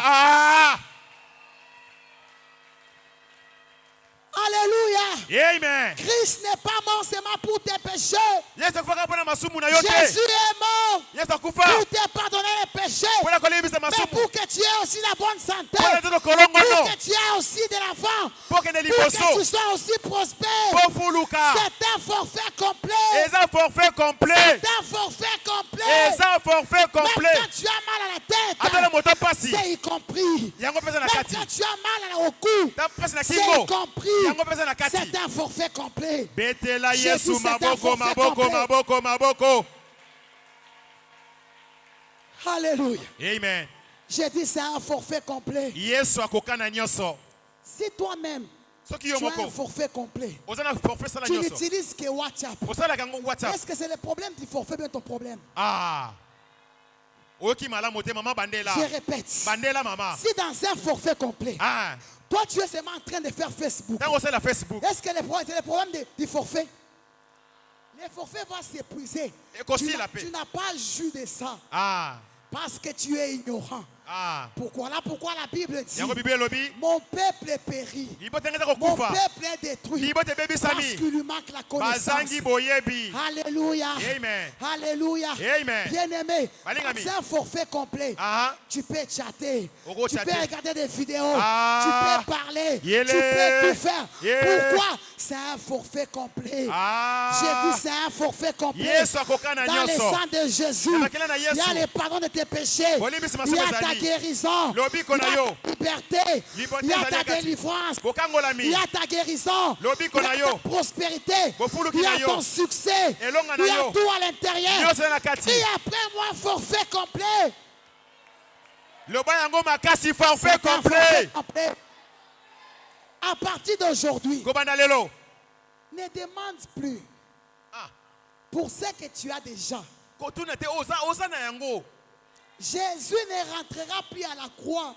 Alléluia. Amen. Christ n'est pas mort seulement pour tes péchés. Jésus Jésus est mort pour te pardonner les péchés. Mais pour que tu aies aussi la bonne santé. Pour que tu aies aussi de l'argent. Pour que tu sois aussi prospère. C'est un forfait complet. C'est un forfait complet. Même quand tu as mal à la tête, c'est y compris. Même quand tu as mal au cou, c'est y compris. C'est un forfait complet. Jésus, c'est un forfait complet. Alléluia. Amen. J'ai dit c'est un forfait complet. Yesu akokana nyonso. Si toi-même Soki tu yo as moko un forfait complet, ozana forfait sala tu nyonso. n'utilises que WhatsApp. Osala kango WhatsApp. Est-ce que c'est le problème du forfait bien ton problème? Ah. Oki mala mote mama bandela. Je répète. Bandela mama. Si dans un forfait complet, Ah. toi tu es seulement en train de faire Facebook. Tango c'est la Facebook. Est-ce que c'est le problème du forfait? Le forfait va s'épuiser. Tu n'as pas jus de ça. Ah. Parce que tu es ignorant. Ah. Pourquoi la Bible dit mon peuple périt, mon peuple est détruit parce qu'il lui manque la connaissance. Alléluia. Amen. Alléluia. Amen. Bien-aimé, c'est un forfait complet. Tu peux chatter, tu peux regarder des vidéos, tu peux parler, tu peux tout faire. Pourquoi? C'est un forfait complet. J'ai dit c'est un forfait complet. Dans le sang de Jésus, il y a le pardon de tes péchés. Il y a ta guérison, il y a ta liberté, il y a ta délivrance, il y a ta guérison, il y a ta prospérité, il y a ton succès, il y a tout à l'intérieur. Et après moi, forfait complet. Forfait complet. À partir d'aujourd'hui, ne demande plus pour ce que tu as déjà. Jésus ne rentrera plus à la croix.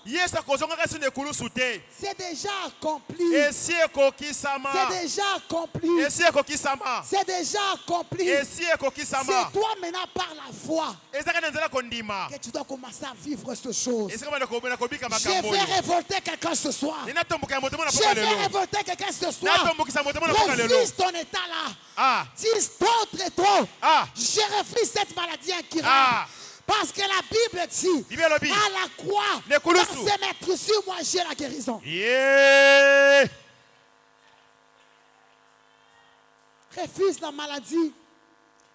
C'est déjà accompli. C'est déjà accompli. C'est déjà accompli. C'est toi maintenant par la foi que tu dois commencer à vivre cette chose. Je vais révolter quelqu'un ce soir. Je vais révolter quelqu'un ce soir. Refuse ton état là. Dis d'autres et toi. Je refuse cette maladie incurable. Parce que la Bible dit, à la croix, dans ses maîtresses, moi j'ai la guérison. Refuse la maladie.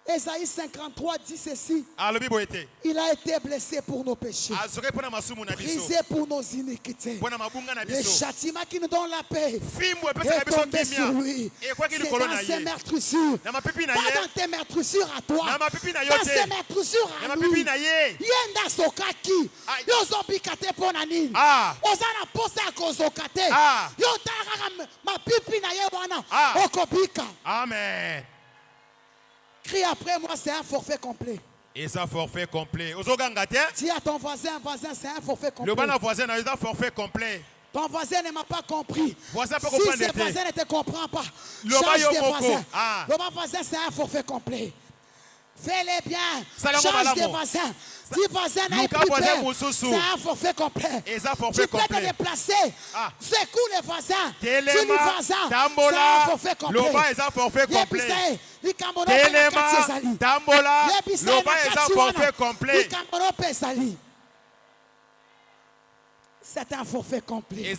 Ésaïe 53 dit ceci. Il a été blessé pour nos péchés, brisé pour nos iniquités. Le châtiment qui nous donne la paix est tombé sur lui. C'est dans ses meurtrissures, pas dans tes meurtrissures à toi, dans ses meurtrissures à lui. Yenda sokaki, yo zobikate pona nini. Ozana posa kozokate. Yo tara ma pipi na ye wana okobika. Amen. Crie après moi, c'est un forfait complet. Et ça forfait complet. Dis à ton voisin, c'est un forfait complet. Le voisin a un forfait complet. Ton voisin ne m'a pas compris. Si ce voisin ne te comprend pas, change de voisin. Le voisin, c'est un forfait complet. Fais-les bien. Change de voisin. Si voisin n'a plus peur, c'est un forfait complet. Tu peux te déplacer. Secoue les voisins. Tu dis voisin, c'est un forfait complet. C'est un forfait complet.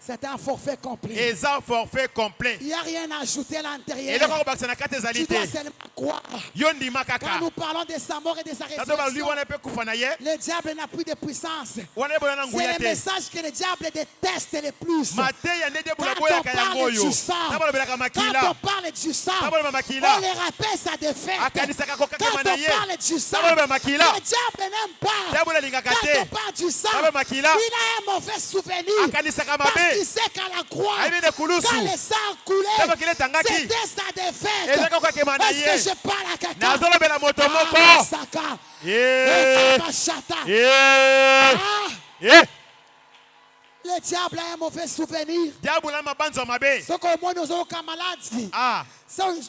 C'est un forfait complet. Il n'y a rien à ajouter à l'intérieur. Tu dois seulement croire. Quand nous parlons de sa mort et de sa résurrection, le diable n'a plus de puissance. C'est le message que le diable déteste le plus. Quand on parle du sang, on les rappelle sa défaite. Quand on parle du sang, le diable n'aime pas. Quand on parle du sang, il a un mauvais souvenir. Parce qu'il sait qu'à la croix, quand le sang coulait, c'était sa défaite. Est-ce que je parle à quelqu'un? Le diable a un mauvais souvenir. Diable a mabanzo mabe. Ce qu'on m'a dit, c'est maladie. Ah.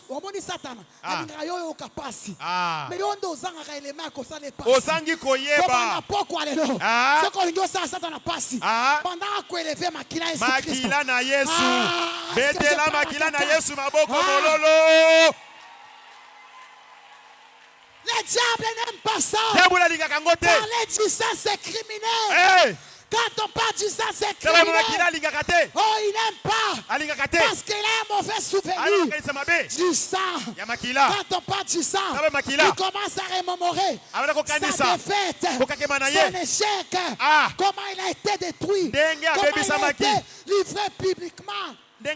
On m'a dit Satan. Ah. Ah. Mais on doit s'engager éléments comme ça les passes. Osangi koyeba. Ah. Ce qu'on dit ça Satan a passé. Ah. Pendant qu'on élève makila Yesu Christ. Makila na Yesu. Ah. Betela makila na Yesu maboko mololo. Le diable n'aime pas ça. Diable linga kangote. Parler du sang c'est criminel. Hey. Quand on parle du sang c'est criminel. Oh il n'aime pas. Parce qu'il a un mauvais souvenir. Du sang. Quand on parle du sang, il commence à remémorer sa défaite, son échec, comment il a été détruit, comment il a été livré publiquement. Ça, il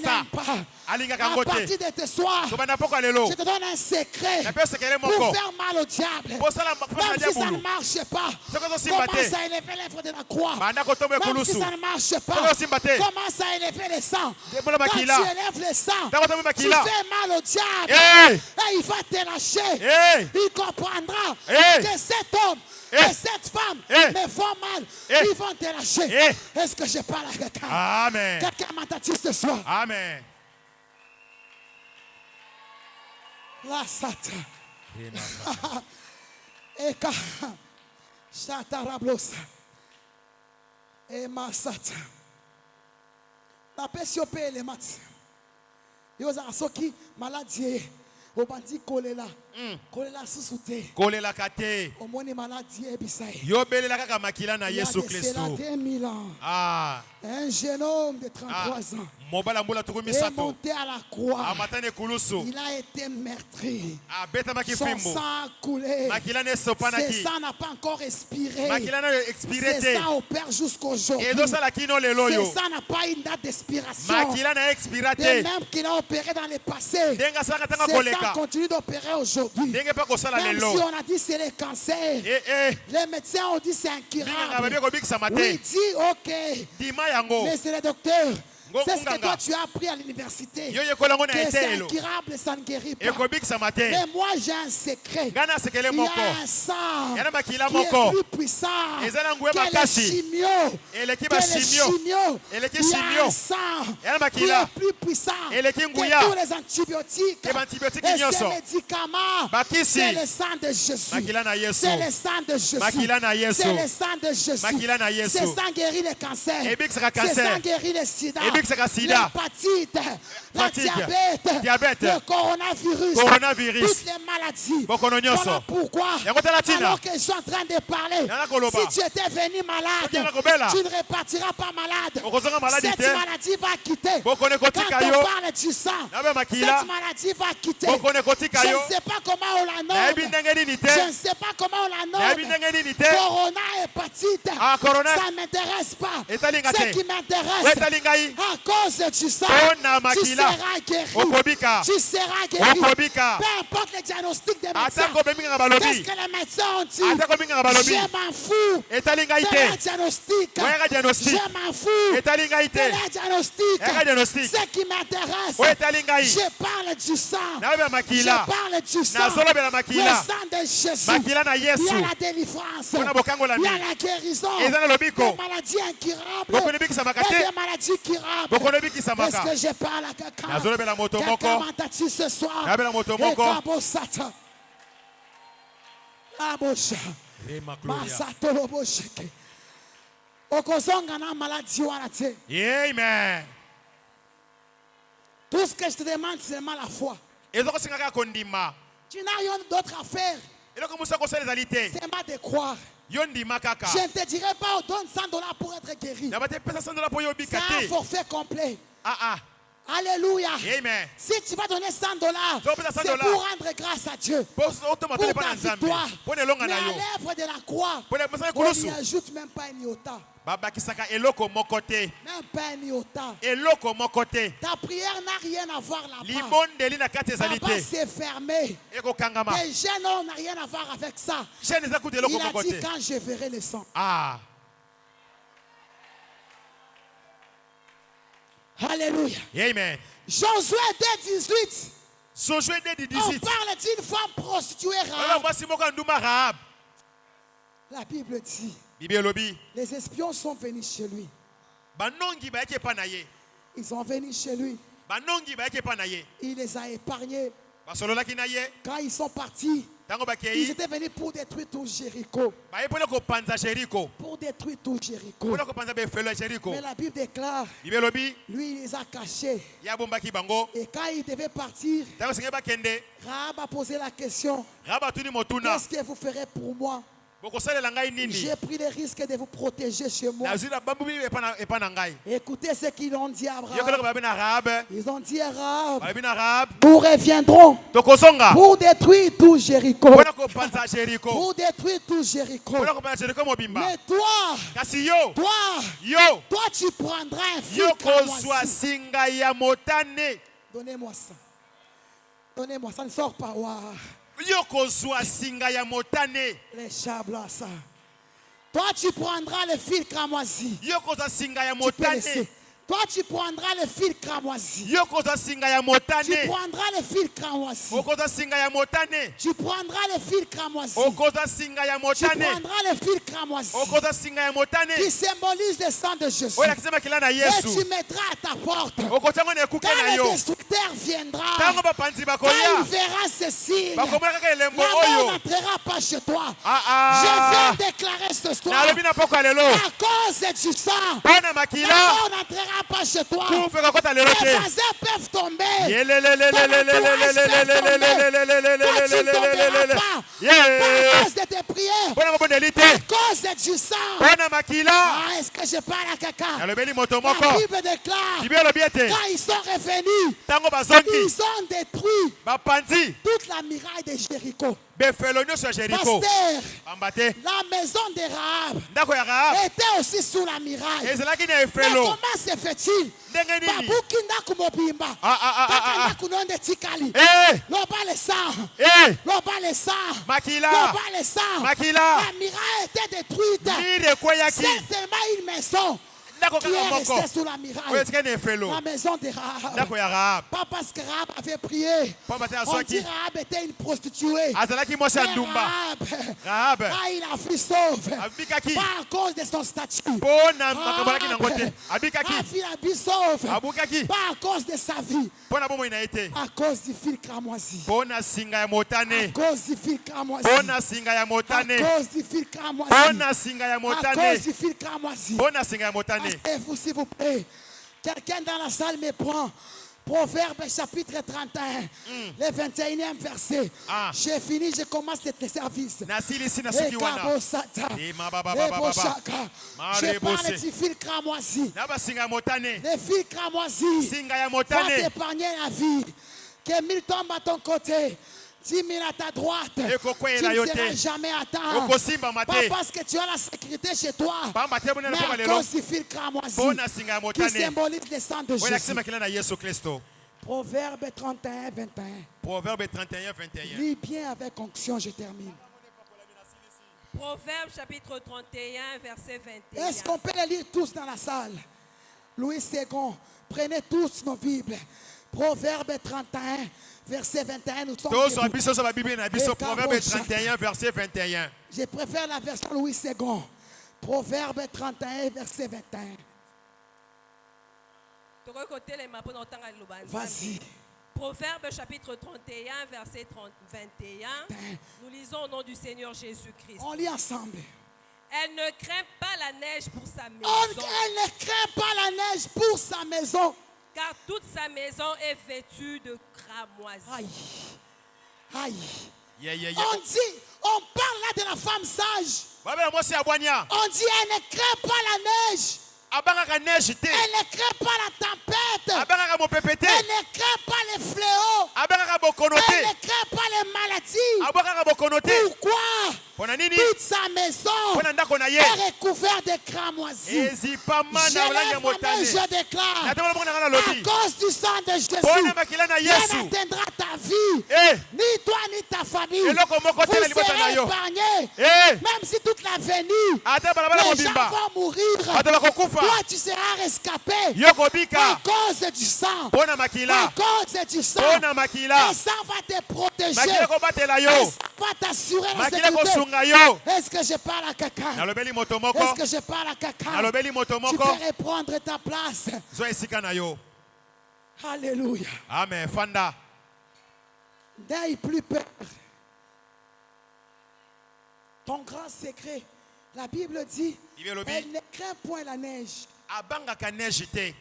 n'aime pas. À partir de ce soir, je te donne un secret pour faire mal au diable. Même si ça ne marche pas, commence à élever l'œuvre de la croix. Même si ça ne marche pas, commence à élever le sang. Quand tu élèves le sang, tu fais mal au diable. Et il va te lâcher. Il comprendra que cet homme et cette femme me font mal. Ils vont te lâcher. Est-ce que je parle à quelqu'un? Amen. Quelqu'un m'entend-il ce soir? Amen. La Satan. Eka. Chatarablos. Et ma Satan. La pessiope les maths. Yoza soki maladie. Obandi kolela. Kolela susute. Kolela kate. Omoni maladie ebisai. Yobelela kaka makila na Yesu Kristo. Il y a 2000 ans. Ah. Un jeune homme de 33 ans est monté à la croix. Il a été meurtri. Son sang a coulé. Ce sang n'a pas encore respiré. Ce sang opère jusqu'aujourd'hui. Ce sang n'a pas une date d'expiration. De même qu'il a opéré dans le passé. Ce sang continue d'opérer aujourd'hui. Même si on a dit c'est le cancer. Les médecins ont dit c'est incurable. Oui, dit ok. Mais c'est le docteur. C'est ce que toi tu as appris à l'université. Que c'est incurable, ça ne guérit pas. Mais moi j'ai un secret. Il y a un sang qui est plus puissant que les chimios. Il y a un sang qui est plus puissant que tous les antibiotiques. Et ces médicaments, c'est le sang de Jésus. C'est le sang de Jésus. C'est le sang de Jésus. Ce sang guérit le cancer. Ce sang guérit le sida. L'hépatite, le diabète, le coronavirus, toutes les maladies. Voilà pourquoi, alors que je suis en train de parler, si tu étais venu malade, tu ne repartiras pas malade. Cette maladie va quitter. Quand on parle du sang, cette maladie va quitter. Je ne sais pas comment on la nomme. Je ne sais pas comment on la nomme. Corona, hépatite, ça ne m'intéresse pas. Ce qui m'intéresse, à cause du sang, tu seras guéri. Tu seras guéri. Peu importe le diagnostic des médecins. Qu'est-ce que les médecins ont dit? Je m'en fous de leur diagnostic. Je m'en fous de leur diagnostic. Ce qui m'intéresse, je parle du sang. Je parle du sang. Le sang de Jésus. Il y a la délivrance. Il y a la guérison. Des maladies incurables. Et des maladies curables. Est-ce que je parle à quelqu'un? Quelqu'un m'entend-tu ce soir? Et Kabo Satan. Abosha. Masato Lobosheke. Okozonga na maladie wanate. Amen. Tout ce que je te demande, c'est seulement la foi. Tu n'as rien d'autre à faire. C'est pas de croire. Je ne te dirai pas, donne $100 pour être guéri. C'est un forfait complet. Alléluia. Amen. Si tu vas donner $100, c'est pour rendre grâce à Dieu. Pour ta victoire. Mais à l'œuvre de la croix, on n'y ajoute même pas un iota. Même pas un iota. Ta prière n'a rien à voir là-bas. Là-bas, c'est fermé. Les jeunes n'ont rien à voir avec ça. Il a dit quand je verrai le sang. Alléluia. Amen. Josué 2:18. On parle d'une femme prostituée Rahab. La Bible dit, Bible lobi. les espions sont venus chez lui. Banongi ba yeke pa na ye. Ils sont venus chez lui. Banongi ba yeke pa na ye. Il les a épargnés. Basololaki na ye. Quand ils sont partis, Tango ils bakei. étaient venus pour détruire tout Jéricho. Ba yepole ko panza Jericho. Pour détruire tout Jéricho. Pole ko panza be felo Jericho. Mais la Bible déclare, Bible lobi. lui, il les a cachés. Ya bombaki bango. Et quand il devait partir, Tango singe ba kende. Rahab a posé la question, Raba tuni motuna. qu'est-ce que vous ferez pour moi? Boko salela ngai nini? J'ai pris le risque de vous protéger chez moi. Na zila bambubi epa na ngai. Écoutez ce qu'ils ont dit à Yokolo ko Rahab. ba na Rahab. Ils ont dit à Rahab, Ba na Rahab. nous reviendrons Tokozonga. pour détruire tout Jéricho. Pole ko panza Jericho. Pour détruire tout Jéricho. Pole ko panza Jericho mobimba. Mais toi, Kasi yo. toi, toi tu prendras un fil Yo cramoisi. kozwa singa ya motane. Donnez-moi ça. Donnez-moi ça. Ne sort pas. Waouh. Yo kozwa singa ya motane. Les chablas, ça. Toi, tu prendras le fil cramoisi. Yo kozwa singa ya Tu peux motane. laisser. Toi, tu prendras le fil cramoisi. Yo kozwa singa ya Tu motane. prendras le fil cramoisi. Okozwa singa ya motane. Tu prendras le fil cramoisi. Okozwa singa ya Tu motane. prendras le fil cramoisi Okozwa singa ya motane. qui symbolise le sang de Jésus. Oyo akisema kila na Et Yesu. tu mettras à ta porte. Okotango na ekuke Quand na le yo. destructeur viendra, Tango bapanzi quand il bakoya. verra ce signe, la Bakomona kaka elembo mort oyo. n'entrera pas chez toi. Je Ah viens déclarer ce ah. soir, Nalobi na poko lelo. à cause du sang, Pona la makila. mort n'entrera pas chez toi. Kufeka kota lelo Les te. voisins peuvent tomber. Toi, tu ne tomberas pas. À cause de tes prières, Pona mabondelite. à cause du sang. Pona makila. Ah, est-ce que je parle à quelqu'un? Nalobeli moto La moko. Bible déclare, Bibi olobi ete. quand ils sont revenus, Tango bazongi. ils ont détruit Bapanzi. toute la muraille de Jéricho. Befelo nyonso ya Jericho. Pasteur, Ambate. la maison de Rahab Ndako ya Rahab. était aussi sous la muraille. Ezalaki na Mais efelo. comment se fait-il? Ndenge nini? Babuki ndako mobimba. Ah. Kaka ndako nonde tikali. Loba le sang. Loba le sang. Makila. Loba le sang. Makila. La muraille était détruite. Mire kweyaki. C'est seulement une maison Ndako qui kaka est moko. restée sous la Oyo muraille. etikali na efelo. La maison de Rahab. Ndako ya Rahab. Pas parce que Rahab avait prié. Pamba te On dit azwaki. Rahab était une prostituée. Azalaki mwasi ya Mais ndumba. Rahab, Rahab. il a fui sauve. Abikaki. Pas à cause de son statut. Pona makambo alaki nango te. Abikaki. Il a fui sauve. Abukaki. Pas à cause de sa vie. Pona bomoi na ye te. À cause du fil cramoisi. Pona singa ya À motane. cause du fil cramoisi. Pona singa ya À motane. cause du fil cramoisi. Pona singa ya À cause motane. du fil cramoisi. Pona singa ya motane. Et vous, s'il vous plaît, quelqu'un dans la salle me prend. Proverbe chapitre 31, le 21e verset. Ah. J'ai fini, je commence le service. Nasilisi na Et suki wana. Kabosata. Eh, ma ba ba Et ba ba ba ba. Boshaka. Mare Je parle bose. du fil cramoisi. Na basinga ya motane. Le fil cramoisi Singa ya va motane. t'épargner la vie. Que 1000 tombent à ton côté, 10 000 à ta droite. Tu Ekokwela ne yo seras te. jamais atteint. Okosimba Pas mate. parce que tu as la sécurité chez toi, Pamba te bona mais na poko à lelo. cause du fil cramoisi Pona singa ya qui motane. symbolise le sang de Oyo Jésus. akisema kila na Yesu Kristo. Proverbe 31, 21. Proverbe 31, 21. Lis bien avec onction, je termine. Proverbe chapitre 31, verset 21. Est-ce qu'on peut les lire tous dans la salle? Louis II, prenez tous nos Bibles. Proverbe 31, verset 21. Nous sommes Tozo debout. abiso so ba Bible na biso. Et Proverbe Kabosha. 31, verset 21. Je préfère la version Louis II. Proverbe 31, verset 21. Vas-y. Proverbe chapitre 31, verset 21. Nous lisons au nom du Seigneur Jésus-Christ. On lit ensemble. Elle ne craint pas la neige pour sa Elle maison, ne craint pas la neige pour sa maison. car toute sa maison est vêtue de cramoisi. Aïe. Aïe. Yeah. On parle là de la femme sage. Babela mwasi ya bwanya. On dit elle ne craint pas la neige. Abangaka neige te. Elle ne craint pas la tempête. Abangaka mopepe te. Elle ne craint pas les fléaux. Abangaka bokono Elle te. ne craint pas les maladies. Abangaka bokono te. Pourquoi? Pona nini? Toute sa maison Pona ndako na ye. est recouverte de cramoisi. Ezipama Je na ulangi ya lève ma main, motane. je déclare, Natomona bongo na ngana à lobi. cause du sang de Jésus, Pona makila na rien Yesu. n'atteindra ta vie, Eh. ni toi ni ta famille. Eloko moko te na Vous libota na serez yo. épargnés, Eh. même si toute l'avenue, Ata balabala les gens mobimba. vont mourir. Ata bakokufa. Toi, tu seras rescapé Yo à kobika. cause du sang. Pona À makila. cause du sang. Pona makila. Le sang va te protéger. Makila kobatela yo. Le sang pas t'assurer la makila sécurité. kosunga yo Est-ce que je parle à quelqu'un? nalobeli moto moko Est-ce que je parle à quelqu'un? nalobeli moto Tu moko peux reprendre ta place. zo esika na yo. Alléluia. Amen. Fanda N'aie plus peur. Ton grand secret, la Bible dit, Bible lobi. elle ne craint point la neige. abangaka neige te,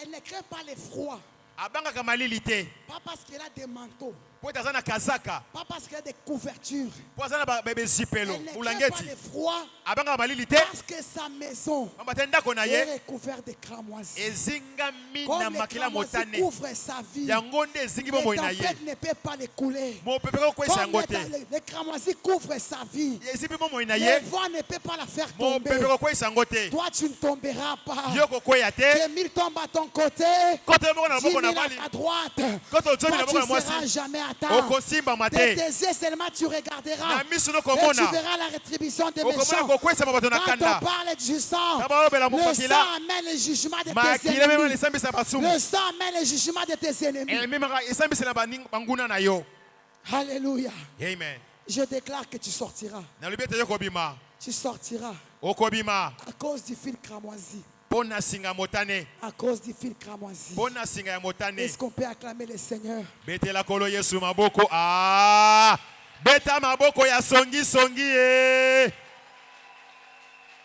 Elle ne craint pas les froids. abangaka malili te, Pas parce qu'elle a des manteaux. po ete aza na kazaka, Pas parce qu'elle a des couvertures. po aza na bezipelo Elle ne craint pas bulangeti, les froids. abangaka malili te, Parce que sa maison pamba te ndako na est ye recouverte de cramoisis. ezingami Comme na les makila cramoisis motane, couvrent sa vie, yango nde ezingi les bomoi na ye, tempêtes ne peuvent pas les couler. mopepe kokwesa Comme yango te, les cramoisis couvrent sa vie, ezimbi bomoi na le ye, vent ne peut pas la faire tomber. mopepe kokwesa yango te, Toi, tu ne tomberas pas. yo kokweya te, Que 1000 tombent à ton côté, koto moko na 10 maboko 000 na à mali, ta droite. koto ozomi na Toi, maboko na tu ne seras mwasi, jamais atteint. okosimbama De te, tes yeux seulement tu regarderas. na miso no Et tu komona, verras la rétribution des okomona méchants. kokwesama bato na Quand on kanda, parle du sang, na balobela le mokokila, sang amène le jugement de tes makila mema ennemis. lisambisa basumu, Le sang amène le jugement de tes ennemis. ememaka esambisela banguna na yo. Alléluia. Amen. Je déclare que tu sortiras. nalobi ete yo kobima, Tu sortiras okobima à cause du fil cramoisi. mpo na singa motane, À cause du fil cramoisi. mpo na singa ya motane. Est-ce qu'on peut acclamer le Seigneur? betela kolo yesu maboko, beta maboko ya songisongi ye,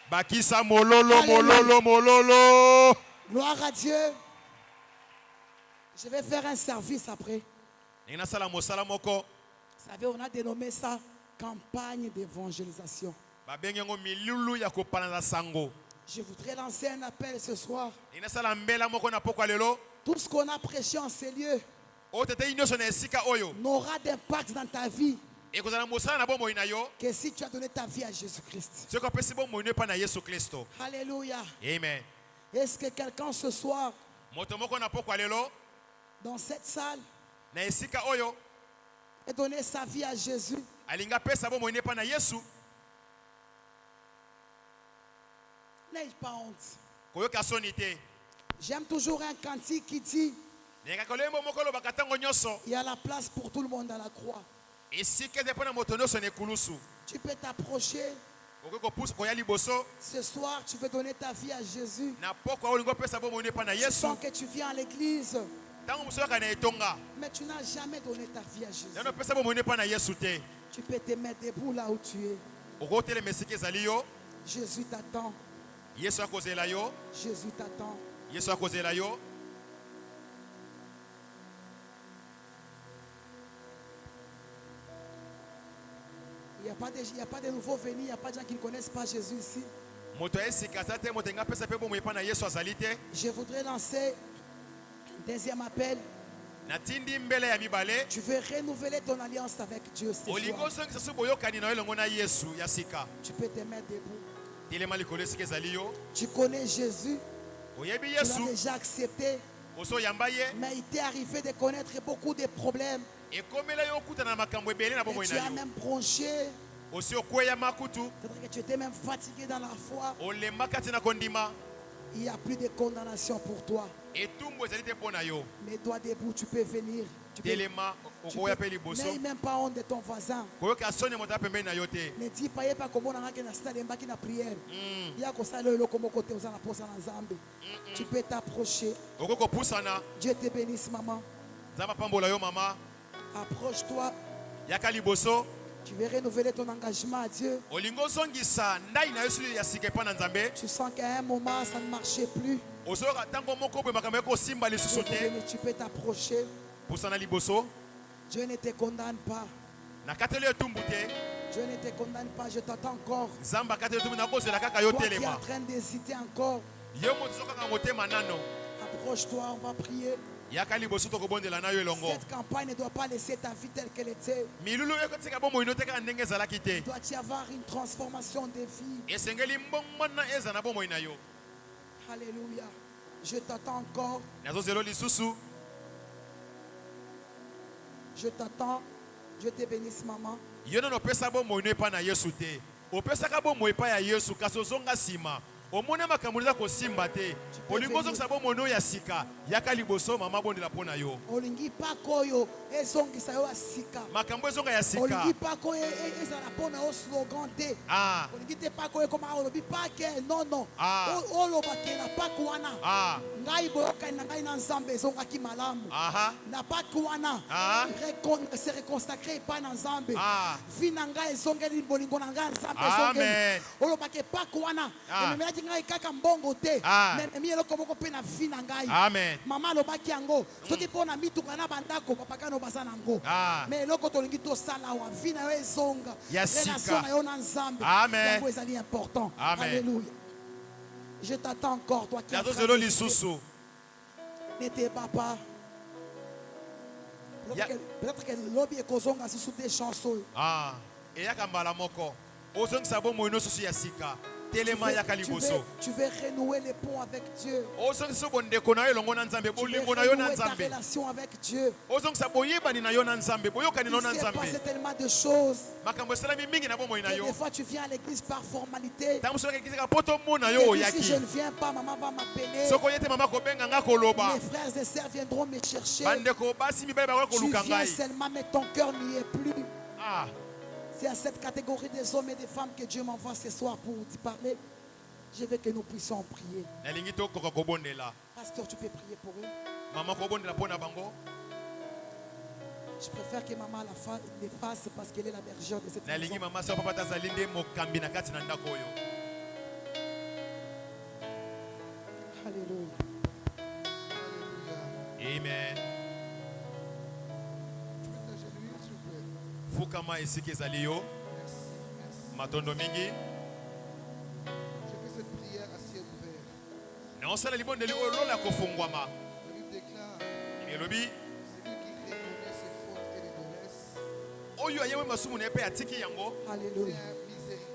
bakisa mololo mololo mololo. Gloire à Dieu. Je vais faire un service après. ndenge nasala mosala moko, Vous savez, on a dénommé ça campagne d'évangélisation. babengi yango milulu ya kopanza sango. Je voudrais lancer un appel ce soir. ndenge nasala mbela moko na pokwa lelo, Tout ce qu'on a prêché en ces lieux oyo tetei nyonso na esika oyo n'aura d'impact dans ta vie ekozala na mosala na bomoi na yo, que si tu as donné ta vie à Jésus-Christ. soki opesi bomoi no epa na yesu kristo. Alléluia. Amen. Est-ce que quelqu'un ce soir, moto moko na pokwa lelo dans cette salle, na esika oyo a donné sa vie à Jésus? alingi apesa bomoi no epa na yesu, N'aie pas honte. koyoka soni te. J'aime toujours un cantique qui dit, ndenge kolembo moko olobaka ntango nyonso, il y a la place pour tout le monde à la croix. esika ete mpo na moto nyonso na ekulusu. Tu peux t'approcher. okoki kopusa koya liboso Ce soir, tu veux donner ta vie à Jésus. na pokwa oyo olingi opesa bomoi no epa na Tu yesu, sens que tu viens à l'église, ntango mosu oyoka na etonga mais tu n'as jamais donné ta vie à Jésus. nano opesa bomoi no epa na yesu te, Tu peux te mettre debout là où tu es. okotelema esika ezali yo, Jésus t'attend. yesu akozela yo, Jésus t'attend. yesu akozela yo. Il n'y a pas de nouveaux venus, il n'y a pas de gens qui ne connaissent pas Jésus ici. moto ya esika aza te, moto enga apesa mpe bomoi epa na yesu azali te. Je voudrais lancer un deuxième appel. natindi mbele ya mibale, Tu veux renouveler ton alliance avec Dieu ce olingi soir. ozongisa so boyokani na yo elongo na yesu ya sika. Tu peux te mettre debout. telema likolo esika ezali yo, Tu connais Jésus, oyebi tu l'as yesu, déjà accepté, ozoyamba ye, mais il t'est arrivé de connaître beaucoup de problèmes. ekomela yo okutana na makambo ebele na Et bomoi tu na as yo, même bronché. osi okweya makutu, Peut-être que tu étais même fatigué dans la foi. olemba kati na kondima, Il n'y a plus de condamnation pour toi. etumbu ezali te mpo na yo. Mets-toi debout, tu peux venir. Tu peux, telema tu okoya mpe peux, liboso, n'aie même pas honte de ton voisin. koyoka soni moto apembeni na yo te. Ne dis pas, il n'y a pas comme on a na prière. Il y a comme ça, le côté aux Zambie. Tu peux t'approcher. okoki kopusana, Dieu te bénisse, maman. nzambe apambola yo mama, Approche-toi. yaka liboso, Tu veux renouveler ton engagement à Dieu. olingi ozongisa ndai na yo soki ya sika epa na nzambe, Tu sens qu'à un moment, ça ne marchait plus. ozoyoka ntango moko boye makambo ekosimba lisusu te, Tu peux t'approcher. pusana liboso, Dieu ne te condamne pas. nakateli yo etumbu te, Dieu ne te condamne pas. Je t'attends encore. nzambe akateli etumbu nakozela kaka yo Toi qui es en telema, train d'hésiter encore, yo moto ozokaka motema nano, approche-toi, on va prier. yaka liboso tokobondela na yo elongo. Cette campagne ne doit pas laisser ta vie telle qu'elle était. milulu ekotika bomoi no te kaka ndenge ezalaki te, Il doit y avoir une transformation de vie. esengeli mbongwana eza na bomoi na yo. Alléluia. Je t'attends encore. nazozela lisusu, Je t'attends. Dieu te bénisse, maman. yo nano opesa bomoi no epa na yesu te, opesaka bomoi epa ya yesu kasi ozonga nsima omona makambo eza kosimba te olingi ozokisa bomoi ya sika yaka liboso mama bondela mpo na yo olingi paka oyo ezongisa yo ya sika makambo ezonga ya sika olingi paka oyo ezala mpo na yo slogan te olingi te paka oyo ekoma olobi pake nono olobake na paka wana ngai boyokani na ngai na nzambe ezongaki malamu na paka wana se reconsacre epai na nzambe vi na ngai ezongeli bolingo na ngai nzambe ezongeli olobake paka wana ememelaki ngai kaka mbongo te memi eloko moko mpe na vi na ngai mama alobaki yango soki mpo na mituka na bandako bapakano baza nango me eloko tolingi tosala awa vi na yo ezonga relation na yo na nzambe yango ezali important alléluia je t'attends encore toi qui n'était pas peut-être que lobi ekozonga susu te chance oyo eyaka mbala moko ozongisa bomoi nyonso ya sika tu veux renouer les ponts avec Dieu. Tu veux renouer ta relation avec Dieu. Il s'est passé tellement de choses. Des fois tu viens à l'église par formalité. Si je ne viens pas, maman va m'appeler. Mes frères et sœurs viendront me chercher. Tu viens seulement mais ton cœur n'y est plus. C'est à cette catégorie des hommes et des femmes que Dieu m'envoie ce soir pour t'y parler. Je veux que nous puissions prier. Pasteur, tu peux prier pour eux. Je préfère que maman les fasse parce qu'elle est la bergère de cette maison. Alléluia. Amen. Fukama esiki ezali yo matondo mingi. Je fais cette prière à ciel ouvert. Na osala libondeli oyo lola kofungwama. La Bible déclare elobi celui qui reconnaît ses fautes et les délaisse. Oyo ayewe masumu na pe atiki yango. Alléluia.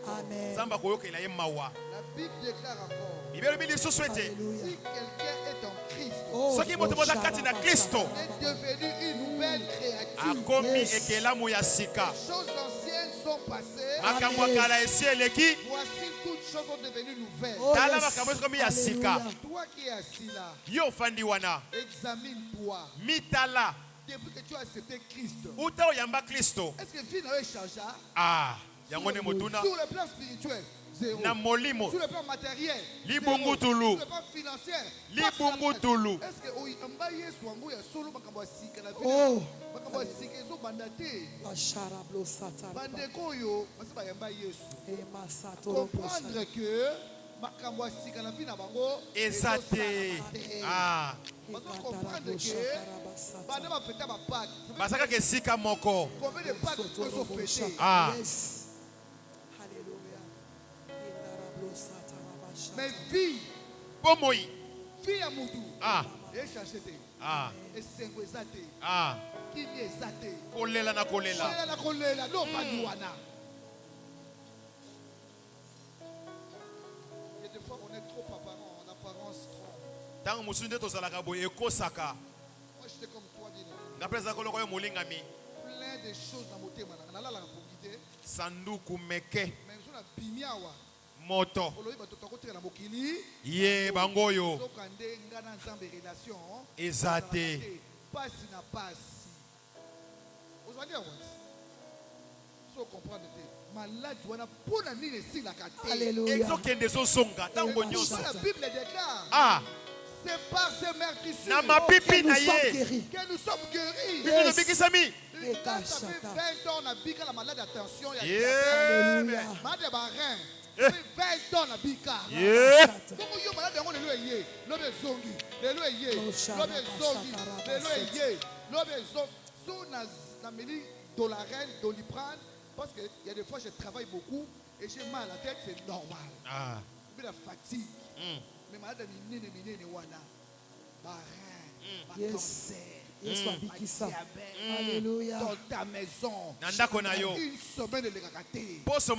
Amen. Zamba koyokela ye mawa. La Bible déclare encore. Bibelo bili lisusu ete. Si quelqu'un est en Christ. Soki moto boza kati na Kristo. Il est devenu une nouvelle créature. Akomi ekelamu ya sika. Les choses anciennes sont passées. Makambo kala esi eleki. Voici toutes choses sont devenues nouvelles. Tala makambo ekomi ya sika. Toi qui es assis là. Yo fandi wana. Examine-toi. Mitala. Depuis que tu as accepté Christ. Uta oyamba Kristo. Est-ce que vie n'a pas changé? Yango ne motuna. Sur le plan spirituel. Zéro. Na molimo. Sur le plan matériel. Libungutulu. Sur le plan financier. Libungutulu. Est-ce que oyamba Yesu wangu ya solo makambo sika na vie? Makambo sika ezo bandate. Asharablo satan. Bandeko yo, basi ba yamba Yesu. Comprendre que makambo sika na vie na bango ezate. Bazo comprendre que bana ba fêter ba Pâques. Basaka ke sika moko. Combien de Pâques ils ont fêté? Mais vie, bomoi, vie à Moudou, et chachete, et sengoezate, qui n'y ezate, kolela na kolela, non pas douana. Et des fois on est trop apparent, en apparence trop. Tant musunde to salaka boye ekosaka. Moi j'étais comme toi, Dino. Ngapeza koloko yo molingami. Plein de choses dans mon thème, on a la rapidité. Sanduku meke. Mais on a bimiawa. Moto. Ye bangoyo. Ezate. Passe na passe. Vous allez voir. So comprendre te. Malade wana pona nini si la kate. Alléluia. Ezokende so songa tango nyoso. La Bible déclare. C'est par ces meurtrissures na mapipi na ye que nous sommes guéris. Bibi no bikisami. Quand ça fait 20 ans na bika la malade attention ya. Alléluia. Malade ba rein. 20 ans na bika. Bongo yo malade yango lelo eye. Lobe zongi. Lelo eye. Lobe zongi. Lelo eye. Lobe zongi. So na meli Dolarène, Doliprane parce que il y a des fois je travaille beaucoup et j'ai mal à la tête, c'est normal. Mais la fatigue. Mais malade ni wana. Ba rein. Ba cancer. Alléluia. Dans ta maison. Une semaine de l'égalité. Pas de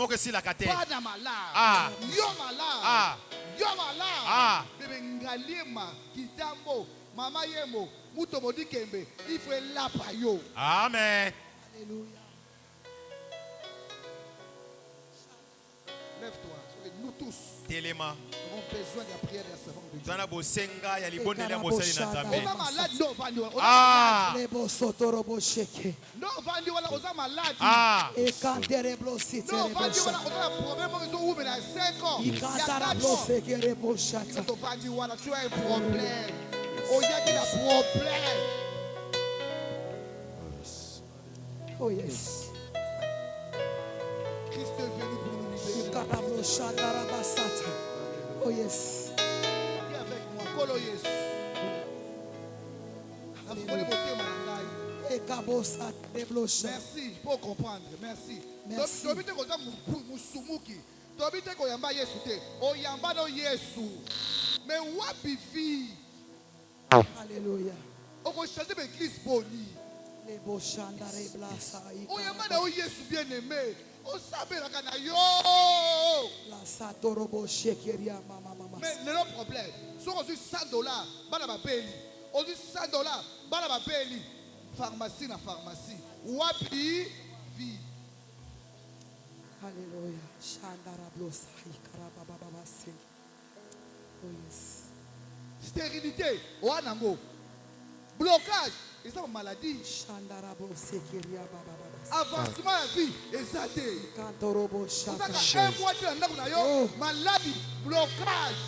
malade. Yo malade. Yo malade. Bébé ngaliema kitambo. Mama yemo. Muto modi kembe. Il faut la payo. Amen. Alléluia. Lève-toi. nous tous Telema. avons besoin de la prière des servants de Dieu. Twana bosenga ya libondeli ya mosali na Nzambe. Oza malade, no vandi wala. Ah. Lebo sotorobo sheke. No vandi wala, oza malade. Ah. Ekantereblo No siterebo vandi wala, shata. oza na problème ozo ume na 5 ans. Ikantarablo sekerebo shata. No vandi wala, tu as un problème. Oya qui a problème. Oh yes. Christ est venu pour nous libérer. Ikantarablo shandaraba sata. Oh yes. Dis avec moi, Kolo Yesu. Afukole motema na ngai. Ekabo satereblo shata. Merci pour comprendre. Merci. Merci. Tobi te koza musumuki. Tobi te koyamba Yesu te. Oyamba no Yesu. Mais wapi fi? Alléluia. Oko changer l'église boni. Lebo shandarebla sa. Oyamba na Yesu bien-aimé. Osabelaka na yo. La satorobo shekeria mama mama. Mais le problème, si on a $100, bana bapeli. On dit $100, bana bapeli. Pharmacie na pharmacie. Wapi vi. Alléluia. Shandarablo sa ikaraba baba sin. Oh yes. Stérilité, oanango. Blocage, et ça maladie. Shandarablo sekeria baba baba. Avancement à vie, et ça te. Kantorobo Vous shaka. avez un mois de ndako na yo, maladie, blocage.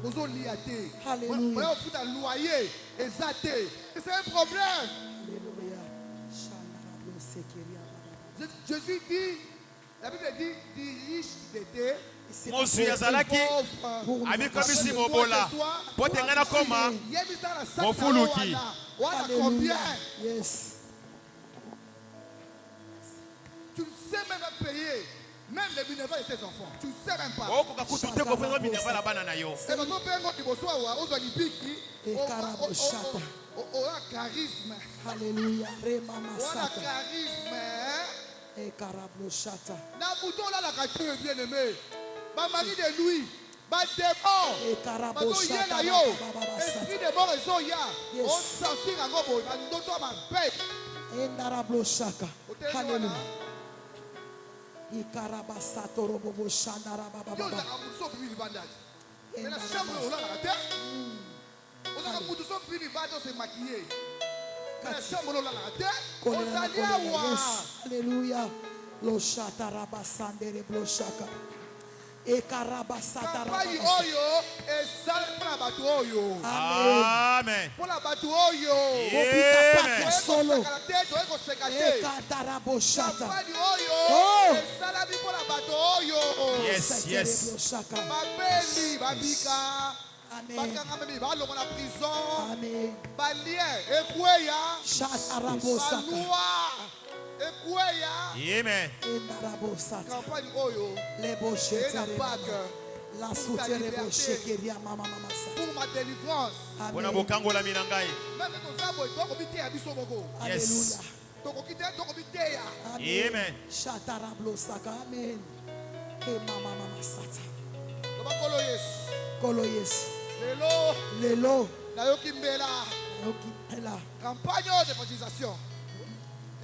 Vous avez liaté. Alléluia. Vous avez un loyer, et ça te. C'est un problème. Alléluia. Shandarablo sekeria baba baba. Jésus dit, la Bible dit, des riches d'été. Mosu yazalaki amikabisi mobola. Potengana koma mofuluki. Voilà combien? Yes. Tu ne sais même pas payer. Même les minervales de tes enfants. Tu ne sais même pas. Oko kakutu te ko fengo minerva la bana na yo. Et quand on paye un petit bonsoir, on a l'ipiki. Ekaraboshata. On a charisme. Alléluia. Rema On a masata. charisme. Ekarabloshata. Na bouton là, la cature bien aimé. Ma mari de lui. Ma démon. Ekaraboshata. Bato yo. Esprit de mort et soya. Yes. On sentit un gros boy. On doit ma paix. Endarabloshaka. Alléluia. Ikarabasato robobo shandara baba Yo baba. za amuso bibi bandage. Mais la chambre on l'a la terre. On a amuso so bibi bandage se maquiller. Mais la chambre on l'a la terre. On s'allie wa. Yes. Alléluia. Lo shata rabasandere bloshaka. Ekarabasata Campagne rabasata. oyo et sale pour la bateau oyo. Amen. Amen. Pour la bateau oyo. Obika Amen. pake solo. La tête doit être sécatée. Ekataraboshata. Campagne oyo Oh. et sale pour la bateau oyo. Yes, yes. Bloshaka. Babeli babika. Amen. Bakanga memi balongo na prison. Amen. Balien ekweya. Shatarabosaka. Baloi ekweya. Amen. Endarabosata. Campagne oyo Lebo shetere. Pâques. La soutere bo shekeria mama mama sa. Pour ma délivrance. Bona Amen. bokangola mina ngai. Même nos arbres doivent habiter à biso moko. Alléluia. Donc quitter donc habiter ya. Amen. Shatarablosaka. Amen. Hey mama mama sata. Loba kolo Yesu. Kolo yes. Lelo Lelo. na yoki mbela. Yoki ela. Campagne d'évangélisation.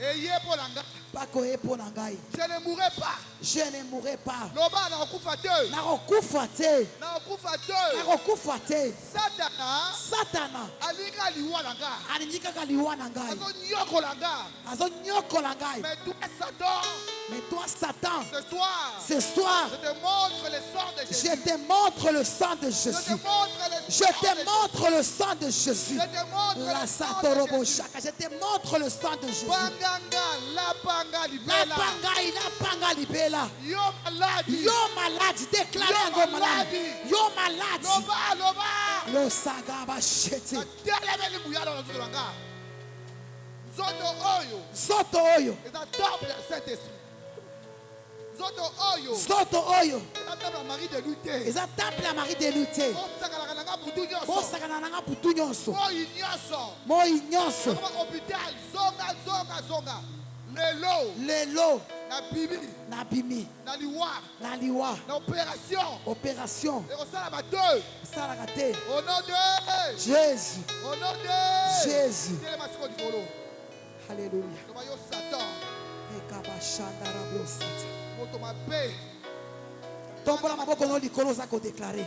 Ayez pour l'anga. Pako epo na ngai. Je ne mourrai pas. Je ne mourrai pas. Loba na okufa te. Nakokufa te. Na okufa te. Nakokufa te. Satana Satana alika liwa langa. alingi kaka liwa na ngai. Azo nyoko langa. Azonyokola ngai. Mais toi Satan, Mais toi Satan, ce soir, ce soir, je te montre le sang de Jésus. je te montre le sang de Je te Jésus. montre le Je sang de te Jésus. montre le sang de Jésus. Je te montre La le sang satorobo de Jésus. shaka. Je te montre le sang de Jésus. Banganga, la panga La libela. pangai, la panga libela. Yo malade. Yo malade, déclarez Yo un go malade. malade. Yo malade. Loba, loba. Lo sagaba shete. Atelemeli muyala na nzoto langa. Nzoto oyo. Soto oyo. Eza temple ya Saint-Esprit. Nzoto oyo. Soto oyo. Eza temple ya Marie de Luté. Eza temple ya Marie de Luté. Osakalaka na nga butu nyonso. Bosakana nanga putu nyonso. Moi nyonso. Moi nyonso. Nakoma hôpital. Zonga, zonga, zonga. Lelo. Lelo. Na bibi. Na bimi. Na liwa. Na liwa. Na opération. Opération. ekosala bato Salaka te. au nom de Jésus. au nom de Jésus. telema siko likolo Alléluia. loba yo Satan Ekabashanda rablosata. moto mabe Tombola maboko no likolo za ko déclarer.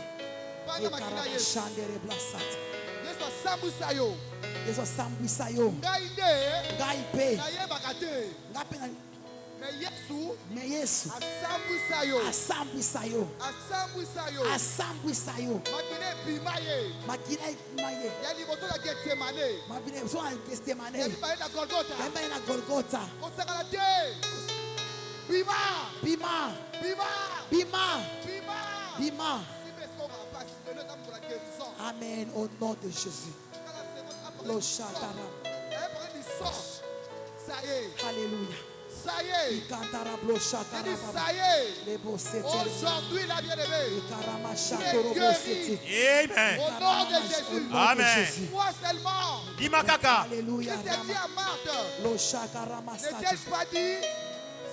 Bana makila Yesu. Chandere blasata. Yesu asambwisa yo. Yesu asambwisa yo. Ngai nde. Ngai pe. Nayebaka te. Ngape na Mais Yesu asambwisa yo. asambwisa yo. Asambwisa yo. Asambwisa yo. Makila epima ye. Makila epima ye. Ya liboso ya Getsemane. Mabine so an Getsemane. Ya libaye na Golgotha. Yamba na Golgotha. Kosakala te. Bima. Bima. Bima. Bima. Bima. Bima. Amen. Amen. Au nom de Jésus. Lo shatara. Ça y est. Alléluia. Ça y est. Ikantara blo shatara. Il dit ça y est. Les beaux c'était. Aujourd'hui, la bien-aimée. Ikarama Tu shatoro es beau guéri. c'était. Amen. Au nom de Jésus. Amen. Moi seulement. Dima kaka. Alléluia. Je t'ai dit à Marthe. Lo shakarama Ne sata. t'ai-je pas dit,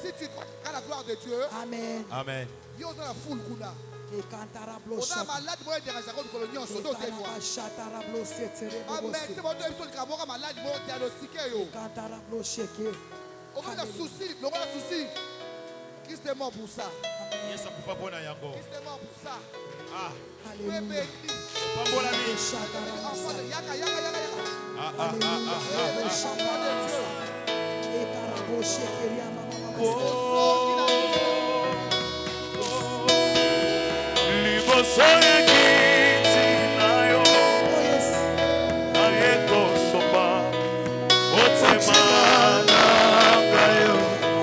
si tu crois à la gloire de Dieu, Amen. Amen. il y a la foule kuna. Ikantara blo On a shatara. malade moi intéressant contre le lion sur d'autres témoins. Ikarama shatara blo c'était. Amen. C'est bon, il faut le cameroun malade moi diagnostiqué yo. Ikantara blo sheke. On a un souci, on a un souci. Christ est mort pour ça. Yesu akufa pona yango. Christ est mort pour ça. Ah. Tu es Alléluia. béni. Pambola mi. Shakarama Enfant sata. de Yaka, Yaka, Yaka, Yaka. Ah ah ah ah. Lo shatara sata. Ikarabo shekeria mama mama. Liboso ya kiti na yo Oh yes. nayekosopa otema na ngayo